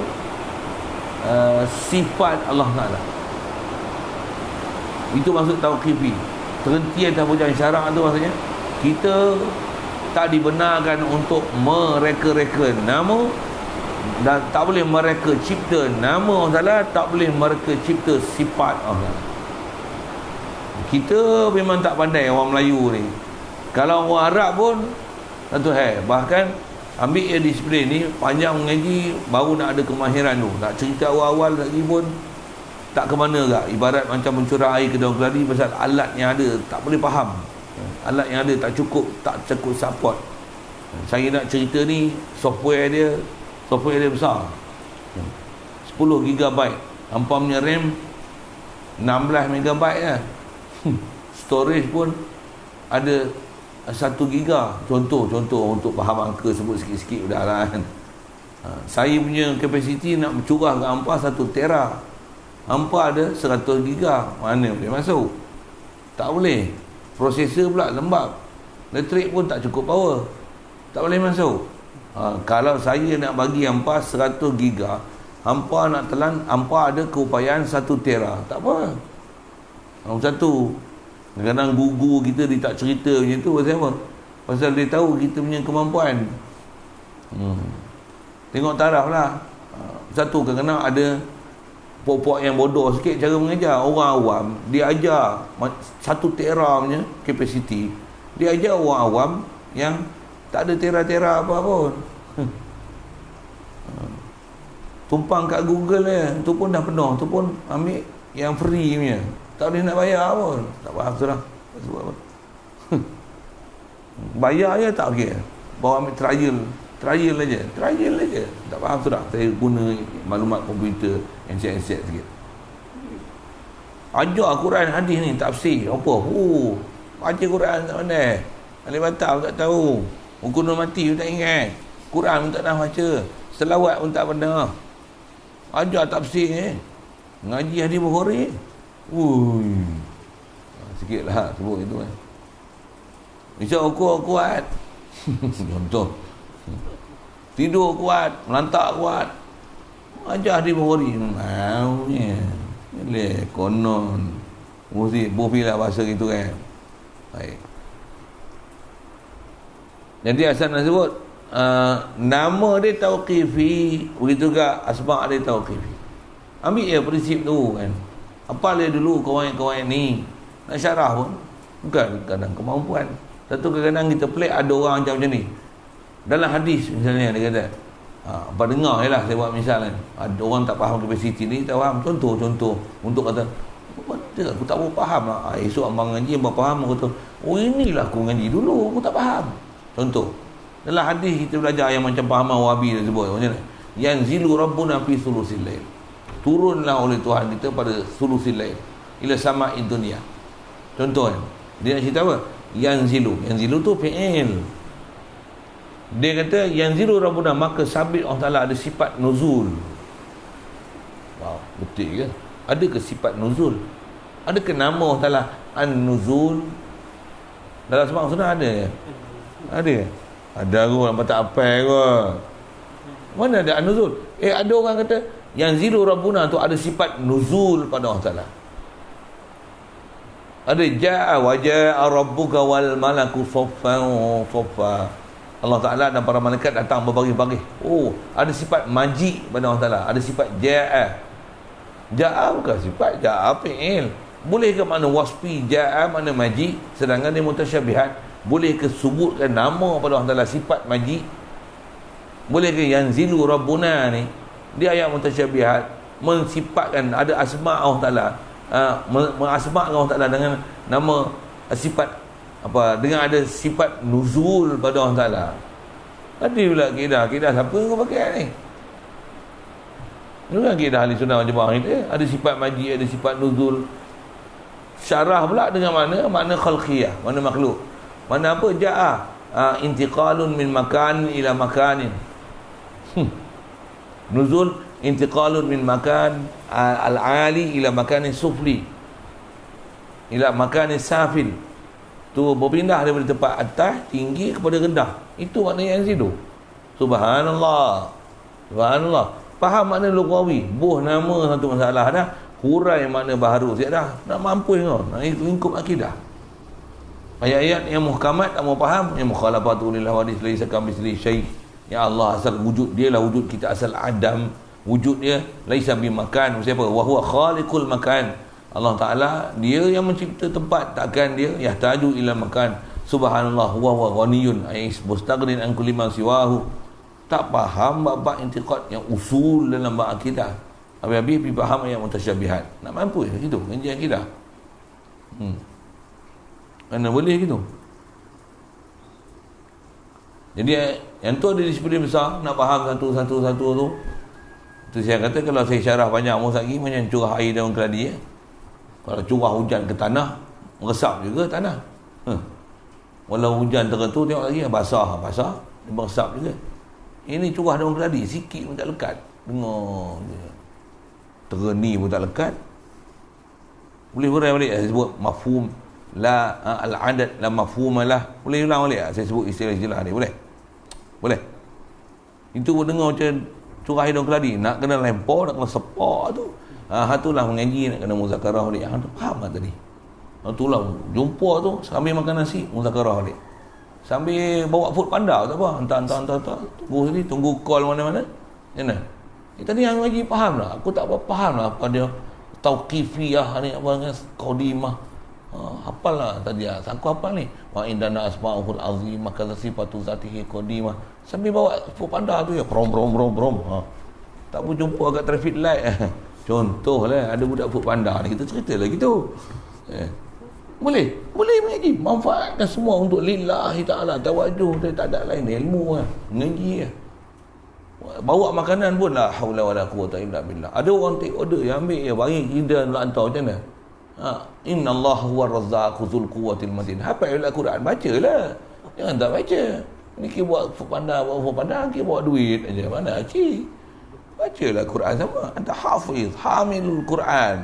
sifat Allah Ta'ala. Itu maksud tauqifi. Terhenti atas pekerjaan syarak tu maksudnya kita tak dibenarkan untuk mereka-reka nama, dan tak boleh mereka cipta nama Allah Ta'ala, tak boleh mereka cipta sifat Allah Ta'ala. Kita memang tak pandai orang Melayu ni. Kalau orang Arab pun satu hal. Bahkan ambil yang disiplin ni, panjang mengaji baru nak ada kemahiran tu. Nak cerita awal-awal lagi pun tak ke mana gak. Ibarat macam mencurah air ke daun keladi, pasal alat yang ada tak boleh faham. Alat yang ada tak cukup support. Saya nak cerita ni, software dia besar, 10 GB. Hampa punya RAM 16 MB lah. Storage pun ada 1 GB. Contoh untuk faham angka, sebut sikit-sikit dah lah kan. Saya punya kapasiti nak curah ke hampa 1 tera. Hampa ada 100 GB. Mana boleh masuk? Tak boleh. Prosesor pula lembab. Elektrik pun tak cukup power. Tak boleh masuk. Kalau saya nak bagi hampa 100 GB, hampa nak telan, hampa ada keupayaan 1 tera. Tak apa. Satu. Kadang-kadang guru kita dia tak cerita macam tu. Pasal apa? Pasal dia tahu kita punya kemampuan. Tengok taraf lah. Satu, kadang-kadang ada pokok yang bodoh sikit cara mengajar. Orang awam dia ajar 1 tera punya kapasiti, Dia ajar orang awam yang tak ada tera-tera apa pun. Tumpang kat Google tu pun dah penuh, tu pun ambil yang free punya. Tak boleh nak bayar pun. Tak faham sudah. Sebab apa? Bayar je tak okey. Bawa ambil trial aja. Tak faham sudah. Saya guna maklumat komputer encet sikit. Ajar Quran hadis ni tafsir apa? Baca Quran tak pandai. Alif batal tak tahu. Hukum mati pun tak ingat. Quran pun tak nak baca. Selawat pun tak pernah. Ajar tafsir ni. Ngaji hadis Bukhari. Sikitlah sebut itu kan. Misal ukur kuat. Contoh. Tidur kuat, melantak kuat. Ajar hadis Bukhari. Maunya. Boleh konon. Mesti bofilah bahasa gitu kan. Baik. Jadi asal nak sebut nama dia tauqifi, begitu juga asma' dia tauqifi. Ambil je prinsip tu kan. Apa dia dulu kawan-kawan ni nak syarah pun bukan kadang kemampuan. Satu kadang-kadang kita pelik ada orang macam ni. Dalam hadis misalnya dia kata apa dengar je lah saya buat misal kan. Ada orang tak faham kapasiti ni, tak faham. Contoh untuk kata aku tak faham lah. Esok abang ngaji abang faham, aku kata inilah aku ngaji dulu aku tak faham. Contoh dalam hadis kita belajar yang macam pahaman Wahabi dia sebut macam mana? Yanzilu rabbuna fi sulusil lail. Turunlah oleh Tuhan kita pada sulusil lail ila sama'id dunia. Contoh kan, dia nak cerita apa? Yanzilu tu fi'il. Dia kata yanzilu rabbuna, maka sabit Allah Ta'ala ada sifat nuzul. Wow, betul ke? Ada ke sifat nuzul? Ada ke nama Allah Ta'ala An-Nuzul? Dalam sebab sunnah ada ya? Ada aku nampak tak apa kot. Mana ada An-Nuzul? Ada orang kata yanzilu rabbuna tu ada sifat nuzul pada Allah Ta'ala. Ada ja'a wa ja'a rabbuka wal malaku saffan saffa. Allah Ta'ala dan para malaikat datang berbaris-baris. Ada sifat maji pada Allah Ta'ala. Ada sifat ja'a. Ja'a bukan sifat, ja'a fi'il. Boleh ke makna wasfi, ja'a makna maji, sedangkan dia mutasyabihat. Boleh ke sebutkan nama pada Allah Ta'ala sifat maji? Boleh ke yanzilu rabbuna ni dia ayat mutasyabihat, mensifatkan ada asma' Allah Ta'ala, mengasma'kan Allah Ta'ala dengan nama sifat apa, dengan ada sifat nuzul pada Allah Ta'ala. Ada pula kidah siapa yang kau pakai ni? Ini kan kidah ahli sunnah wal jamaah kita, ada sifat maji, ada sifat nuzul. Syarah pula dengan makna khalqiyah, makna makhluk. Mana apa? Ja'a intiqalun min makan ila makanin. Nuzul intiqalun min makan al-ali ila makanin sufli, ila makanin safil. Tu berpindah daripada tempat atas tinggi kepada rendah. Itu makna yang situ. Subhanallah. Faham makna lughawi, buh nama satu masalah dah, hurai makna baharu siap dah. Nak mampu kau. Itu lingkup akidah. Ayat-ayat yang muhkamat tak mau faham, yang mukhalafatu lil hawadits laisa kamitsli syai'. Ya Allah asal wujud dia lah wujud kita asal adam. Wujud dia laisa bimakan. Siapa? Wa huwa khaliqul makan. Allah Ta'ala dia yang mencipta tempat, takkan dia yahtaju ila makan. Subhanallah wa huwa ghaniyun ais mustaghnin an kulli ma siwahu. Tak faham bab intiqad yang usul dalam bab akidah. Habis-habis pergi faham yang mutasyabihat. Nak mampu ya itu ngaji akidah. Mana boleh gitu. Jadi yang tu ada disiplin besar, nak faham satu tu. Tu saya kata kalau saya syarah banyak umur lagi macam curah air daun keladi ya. Kalau curah hujan ke tanah, meresap juga tanah. Walau hujan tertentu tengok lagi basah, dia meresap juga. Ini curah daun keladi, sikit pun tak lekat. Dengar je. Tereni pun tak lekat. Boleh hurai balik saya sebut mafhum la al-adad la mafhumalah. Boleh ulang balik saya sebut istilah-istilah ni boleh? Boleh. Itu pun dengar macam curah daun keladi, nak kena lempar, nak kena sepak tu. Hatulah mengaji nak kena muzakarah balik. Tu faham tak tadi? Itulah jumpa tu sambil makan nasi muzakarah balik. Sambil bawa food panda tak apa, hantar tunggu sini, tunggu call mana-mana. Mana? Tadi yang ngaji faham lah. Aku tak apa faham lah apa dia tauqifiyah ni, apa dengan qadimah. Hafalah tadi aku hafal ni. Wa indana asma'ul azim maka sifatu zatihi qadimah. Sambil bawa Fuh Panda tu ya brom. Tak pun jumpa agak traffic light. Contohlah ada budak Fuh Panda ni, kita cerita lah gitu. Boleh mengaji, manfaatkan semua untuk lillahi ta'ala, tawajuh, dia tak ada lain ilmu lah, mengaji lah. Bawa makanan pun la haula wala quwata illa billah. Ada orang take order, yang ambil ya bagi kita nak hantar macam mana? Inna Allah huwa razzaqu dzul quwwatil matin. Hafal Al-Quran, bacalah. Jangan tak baca. Ni kita buat Fuh Panda, kita bawa duit aja. Mana cik? Bacalah Quran sama. Anta hafiz, hamilul Quran.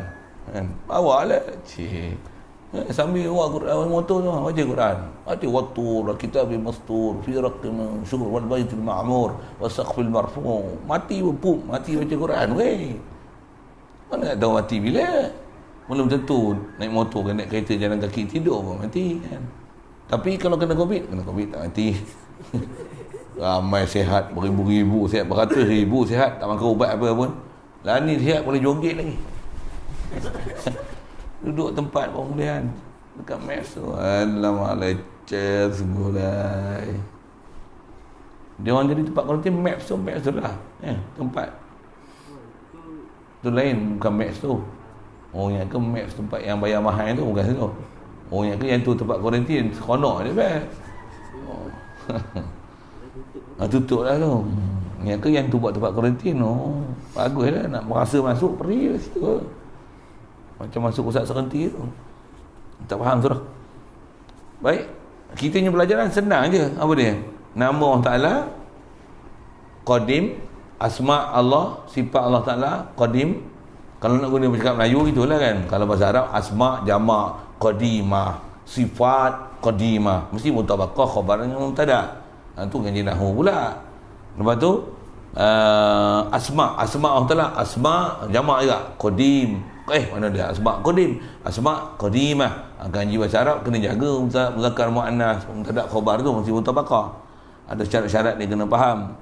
Bawalah cik. Sambil bawa Quran motor tu baca Quran. Baca wattur kitabil mastur fi raqqim manshur wal baitul ma'mur was saqfil marfu'. Mati baca Quran weh. Mana nak tahu mati bila? Belum tentu naik motor ke naik kereta jalan kaki tidur pun mati kan. Tapi kalau kena covid tak mati. Ramai sihat beribu-ribu sihat, beratus ribu sihat, tak makan ubat apa pun. Lah ni sihat boleh joget lagi. Duduk tempat kemudian dekat maps tu. Alamak leceh sungguh lah. Dia orang jadi tempat kuarantin maps tu lah. Tempat tu lain, bukan maps tu. Yang ke maps tempat yang bayar mahal tu bukan situ. Yang ke yang tu tempat kuarantin seronok dia best. Tutup lah tu. Yang ke yang tu buat tempat kuarantin. Bagus lah, nak merasa masuk pergi lah situ. Macam masuk pusat serenti tu. Tak faham surah. Baik, kita punya pelajaran senang je. Apa dia? Nama Allah Ta'ala Qadim, asma' Allah, sifat Allah Ta'ala Qadim. Kalau nak guna bercakap Melayu itulah kan. Kalau bahasa Arab asma' jamak qadimah, sifat qadimah, mesti mutabaqah khabarnya mubtada. Itu ngaji nahwu pula. Lepas tu asma' Allah Ta'ala, asma' jamak juga qadim. Mana dia asma' qadim, asma' qadimah. Ngaji bahasa Arab kena jaga muzakkar muannas, mubtada khabar tu mesti mutabaqah. Ada syarat-syarat dia kena faham.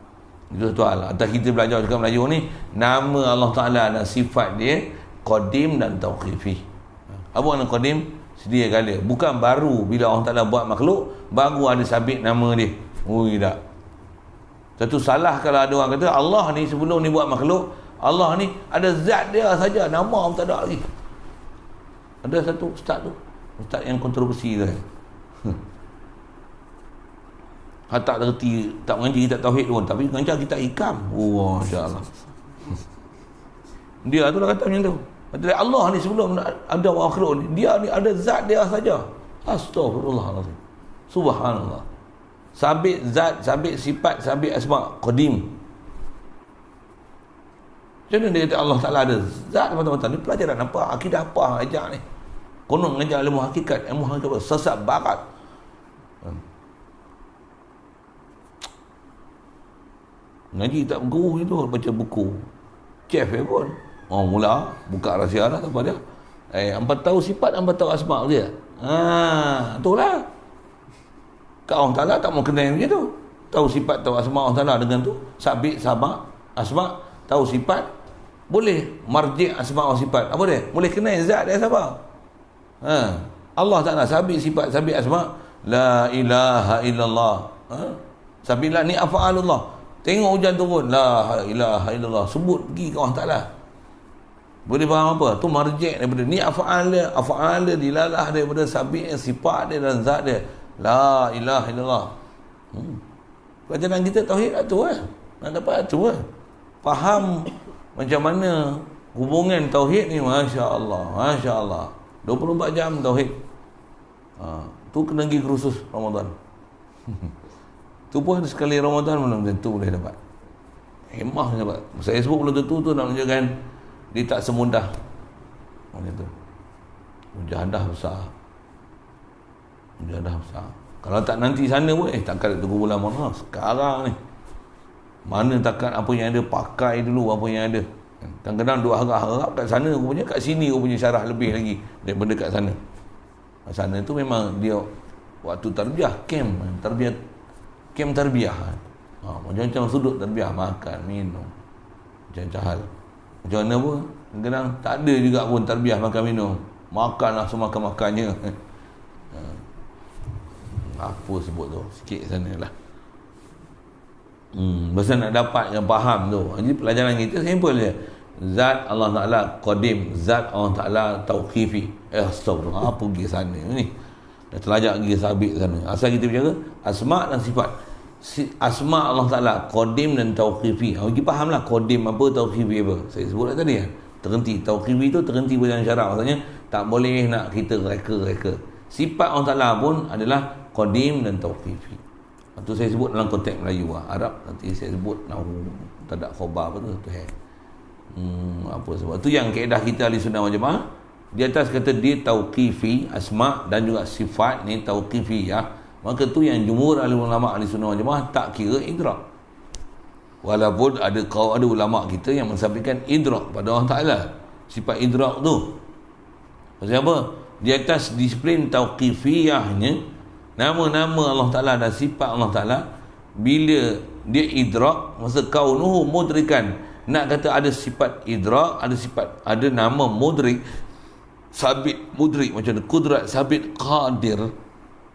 Itu soal. Atas kita belajar cakap Melayu ni, nama Allah Ta'ala dan sifat dia qadim dan tauqifi. Apa makna qadim? Sedia kala. Bukan baru bila Allah Ta'ala buat makhluk baru ada sabit nama dia. Tak. Satu salah kalau ada orang kata Allah ni sebelum ni buat makhluk, Allah ni ada zat dia saja, nama pun tak ada lagi. Ada satu ustaz yang kontroversi tu. Tak terti, tak mengaji kitab tauhid pun, tapi mengajar kitab hikam. Masya-Allah. Dia tu dah kata macam tu. Kata Allah ni sebelum ada makhluk ni, dia ni ada zat dia saja. Astagfirullahalazim. Subhanallah. Sabit zat, sabit sifat, sabit asma, qadim. Macam mana dia kata Allah Ta'ala ada zat mata-mata? Ni pelajaran apa? Akidah apa ajak ni? Konon mengajar ilmu hakikat apa? Sesat barat. Ngaji tak guru itu, baca buku chef pun. Mula buka rahsia lah apa dia. Hangpa tahu sifat, hangpa tahu asma dia. Itulah. Kau Allah Ta'ala tak mau kenal macam tu. Tahu sifat, tahu asma Allah Ta'ala dengan tu. Sabit, sama, asma, tahu sifat. Boleh marji' asma wa sifat. Apa dia? Boleh kenal zat dia siapa? Allah Ta'ala sabit sifat, sabit asma. La ilaha illallah. Sabit lah ni afa'alullah. Tengok hujan turun, la ilaha illallah. Sebut pergi ke Allah Ta'ala. Boleh faham apa? Tu marji' daripada ni afa'al dia dilalah daripada sabit sifat dia dan zat dia. La ilaha illallah. Pelajaran kita tauhid lah tu lah. Nak dapat tu lah. Faham macam mana hubungan tauhid ni, Masya Allah 24 jam tauhid. Tu kena pergi kursus Ramadan. Tu pun sekali Ramadan belum tentu boleh dapat. Hemah dapat. Saya sebut belum tentu tu nak menunjukkan dia tak semudah macam tu. Mujahadah besar. Kalau tak nanti sana pun takkan tunggu bulan mana sekarang ni. Mana takkan apa yang ada, pakai dulu apa yang ada. Kadang-kadang duk harap-harap kat sana rupanya, kat sini rupanya syarah lebih lagi daripada kat sana. Sana tu memang dia waktu tarbiyah, camp tarbiyah. Macam-macam sudut tarbiyah, makan, minum, macam-macam hal. Macam mana pun kadang-kadang tak ada juga pun tarbiyah makan minum. makanlah semakan-makannya. Apa sebut tu? Sikit sana lah. Pasal nak dapat yang faham tu. Jadi pelajaran kita simple je. Zat Allah Ta'ala Qadim, zat Allah Ta'ala Tauqifi. Astagfirullah, apa pergi sana ni? Dah terlajak pergi sabit sana. Asal kita bicara asma' dan sifat. Asma' Allah Ta'ala Qadim dan Tauqifi. Kita faham lah Qadim apa, Tauqifi apa. Saya sebut tadi kan. Terhenti. Tauqifi tu terhenti berjalan syarak. Maksudnya tak boleh nak kita reka-reka. Sifat Allah Ta'ala pun adalah Qadim dan Tauqifi. Itu saya sebut dalam konteks Melayu lah. Arab nanti saya sebut nahu tadak khobar apa tu. Apa sebab tu yang kaedah kita ahli sunnah wal jamaah di atas kata dia tauqifi asma dan juga sifat ni tauqifi ya. Maka tu yang jumhur ahli ulama ahli sunnah wal jamaah tak kira idrak. Walaupun ada ulama kita yang mensampaikan idrak pada Allah Ta'ala. Sifat idrak tu pasal apa? Di atas disiplin tauqifiyahnya, nama-nama Allah Ta'ala dan sifat Allah Ta'ala, bila dia idrak, masa kaunuhu mudrikan, nak kata ada sifat idrak, ada sifat, ada nama mudrik, sabit mudrik, macam ada kudrat, sabit qadir,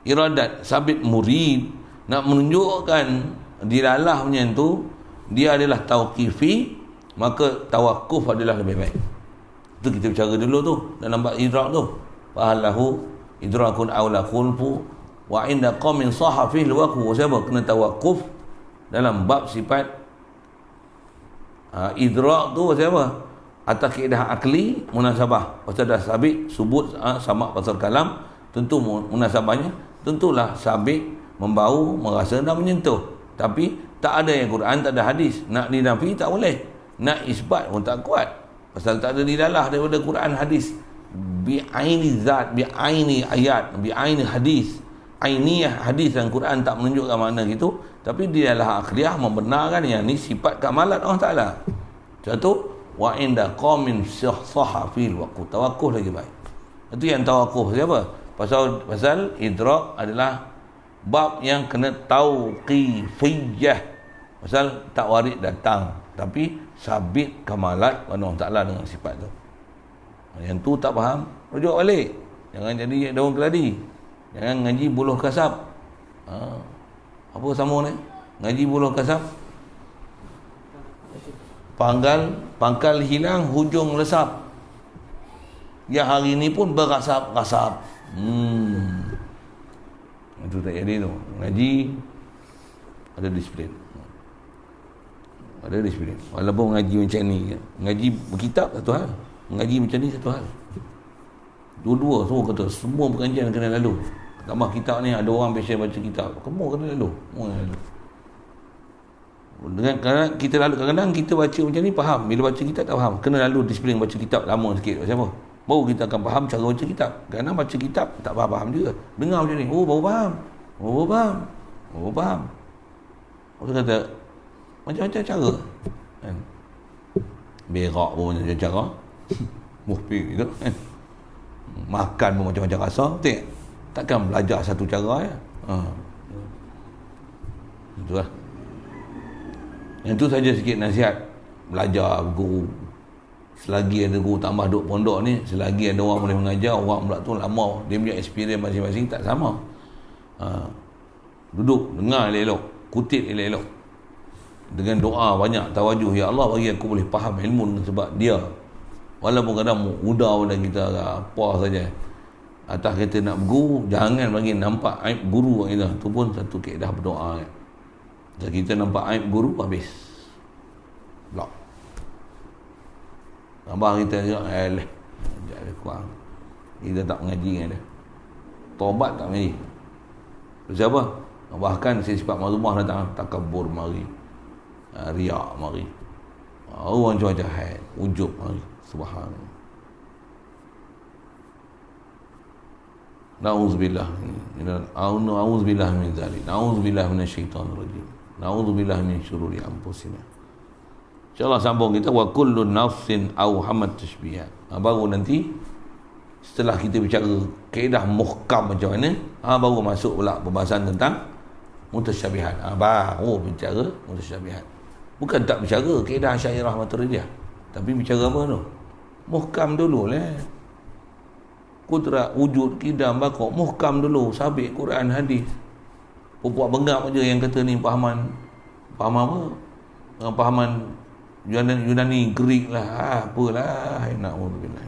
iradat, sabit murid, nak menunjukkan dilalahnya tu dia adalah tauqifi, maka tawakuf adalah lebih baik. Itu kita bicara dulu tu dalam bab idrak tu. Fahalahu idrakun awla khulfu wa inda qaumin sahafih waqfu. Siapa kena tawakuf dalam bab sifat idrak tu siapa? Atas kaedah akli munasabah. Pasal dah sabit subut sama pasal kalam, tentu munasabahnya tentulah sabit membau, merasa dan menyentuh. Tapi tak ada yang Quran, tak ada hadis. Nak dinafi tak boleh. Nak isbat pun tak kuat. Pasal tak ada dilalah daripada Quran hadis. Bi'aini zat, bi'aini ayat, bi'aini hadis. Ainiyah hadis dan Quran tak menunjukkan makna gitu, tapi dialah akhliyah membenarkan yang ni sifat kamalat Allah Ta'ala. Satu, wa inda qaumin sahafil waqtu, tawakuf lagi baik. Itu yang tawakuf siapa? Pasal idrak adalah bab yang kena tauqifiyah. Pasal tak warid datang, tapi sabit kamalat Allah Ta'ala dengan sifat tu. Yang tu tak faham, rujuk balik. Jangan jadi daun keladi. Jangan ngaji buluh kasab. Apa sama ni? Ngaji buluh kasab. Pangkal hilang, hujung lesap. Yang hari ni pun berasap-rasap. Itu tak jadi tu. Ngaji ada disiplin. Ada disiplin. Walaupun ngaji macam ni, ngaji berkitab satu hal, ngaji macam ni satu hal. Dua-dua semua kata semua pengajian kena lalu. Tambah kitab ni ada orang biasa baca kitab, semua kena lalu. Semua kena lalu. Dengan kadang kita lalu, kadang-kadang kita baca macam ni faham, bila baca kitab tak faham, kena lalu disiplin baca kitab lama sikit. Pasal apa? Baru kita akan faham cara baca kitab. Kadang baca kitab tak faham juga. Dengar macam ni, oh baru faham. Oh faham. Oh faham. Orang kata macam-macam cara kan. Berak pun macam-macam cara. Muhpik gitu kan. Makan pun macam-macam rasa. Betul. Takkan belajar satu cara ya. Itulah. Yang tu saja sikit nasihat belajar guru. Selagi ada guru tambah duduk pondok ni, selagi ada orang boleh mengajar, orang pula tu lama, dia punya experience masing-masing tak sama. Duduk dengar elok-elok, kutip elok-elok, dengan doa banyak tawajuh, ya Allah bagi aku boleh faham ilmu sebab dia. Walaupun kadang mudah pada kita apa saja, atas kita nak berguru, jangan bagi nampak aib guru kita. Tu pun satu kaedah berdoa kan. Kalau kita nampak aib guru, habis blok. Abang kita cakap jangan kurang, kita tak mengaji dengan dia, taubat tak mengaji. Siapa? Bahkan sifat mazmumah datang, takabur mari, riak mari, orang macam-macam hal, ujub mari. Subhanallah. Na'udzubillah Na'udzubillah min zalik. Na'udzubillah minasyaitanir rajim. Na'udzubillah min syururi anfusina. InsyaAllah sambung kita wa kullu nafsin awhamat tashbihat. Baru nanti setelah kita bicara kaedah muhkam macam mana, baru masuk pula pembahasan tentang mutasyabihat. Baru bicara mutasyabihat. Bukan tak bicara kaedah Asy'ariyah Maturidiyah, tapi bicara apa tu? Muhkam dulu lah. kudrat, wujud, kidam, bakok, muhkam dulu, sabit Quran, hadis. Puak bengap je yang kata ni faham apa? Fahaman Yunani, Greek lah, apalah, na'udzubillah.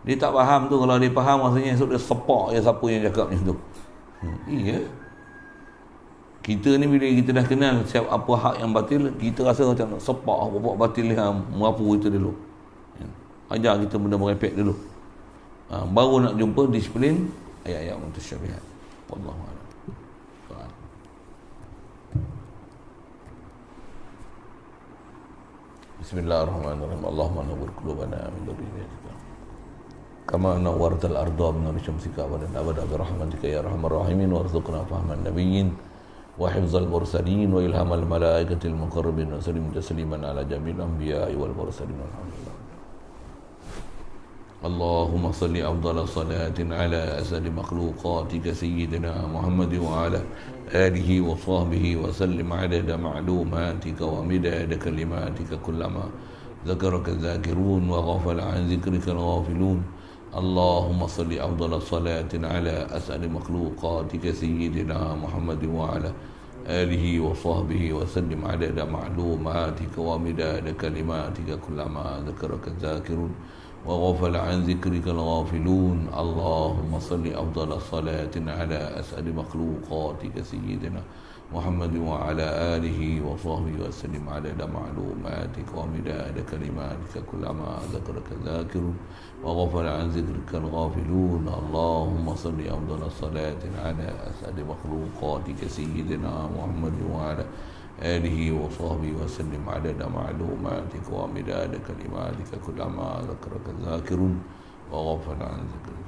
Dia tak faham tu. Kalau dia faham, maksudnya esok dia sepak je siapa yang cakap macam tu. Iya. Kita ni bila kita dah kenal siap apa hak yang batil, kita rasa macam nak sepak apa batil yang merapu itu dulu. Ajar kita benda merepek dulu. Baru nak jumpa disiplin ayat-ayat mutasyabihat. Wallahu a'lam. Bismillahirrahmanirrahim. Allahumma nawwir qulubana min dhurriyyatina kama nawwartal arda min nur syamsika wa abada bi rahmatika ya arhamar rahimin warzuqna fahman nabiyyin wa hifzal mursalin wa ilhamal malaikatil muqarrabin wa sallim tasliman ala jamil anbiya'i wal mursalin walhamdulillah. Allahumma salli afdala salatin ala asadi makhluqatika sayyidina Muhammad wa ala alihi wa sahbihi wa sallim adada ma'lumatika wa midada kalimatika kullama zakaraka zakirun wa ghafala an zikrika al-ghafilun. Allahumma salli afdala salatin ala asadi makhluqatika sayyidina Muhammad wa ala alihi wa sahbihi wa sallim adada ma'lumatika wa midada kalimatika kullama zakaraka zakirun وغفل عن ذكرك الغافلون. اللهم صل أفضل صلاة على أسعد مخلوقاتك سيدنا محمد وعلى آله وصحبه وسلم عدد معلوماتك ومداد كلماتك كلما ذكرك الذاكر وغفل عن ذكرك الغافلون. اللهم صل أفضل صلاة على أسعد مخلوقاتك سيدنا محمد وعلى آله وصحبه وسلم عدد معلوماتك ومداد كلماتك كلما ذكرك الذاكرون وغفل عن ذكرك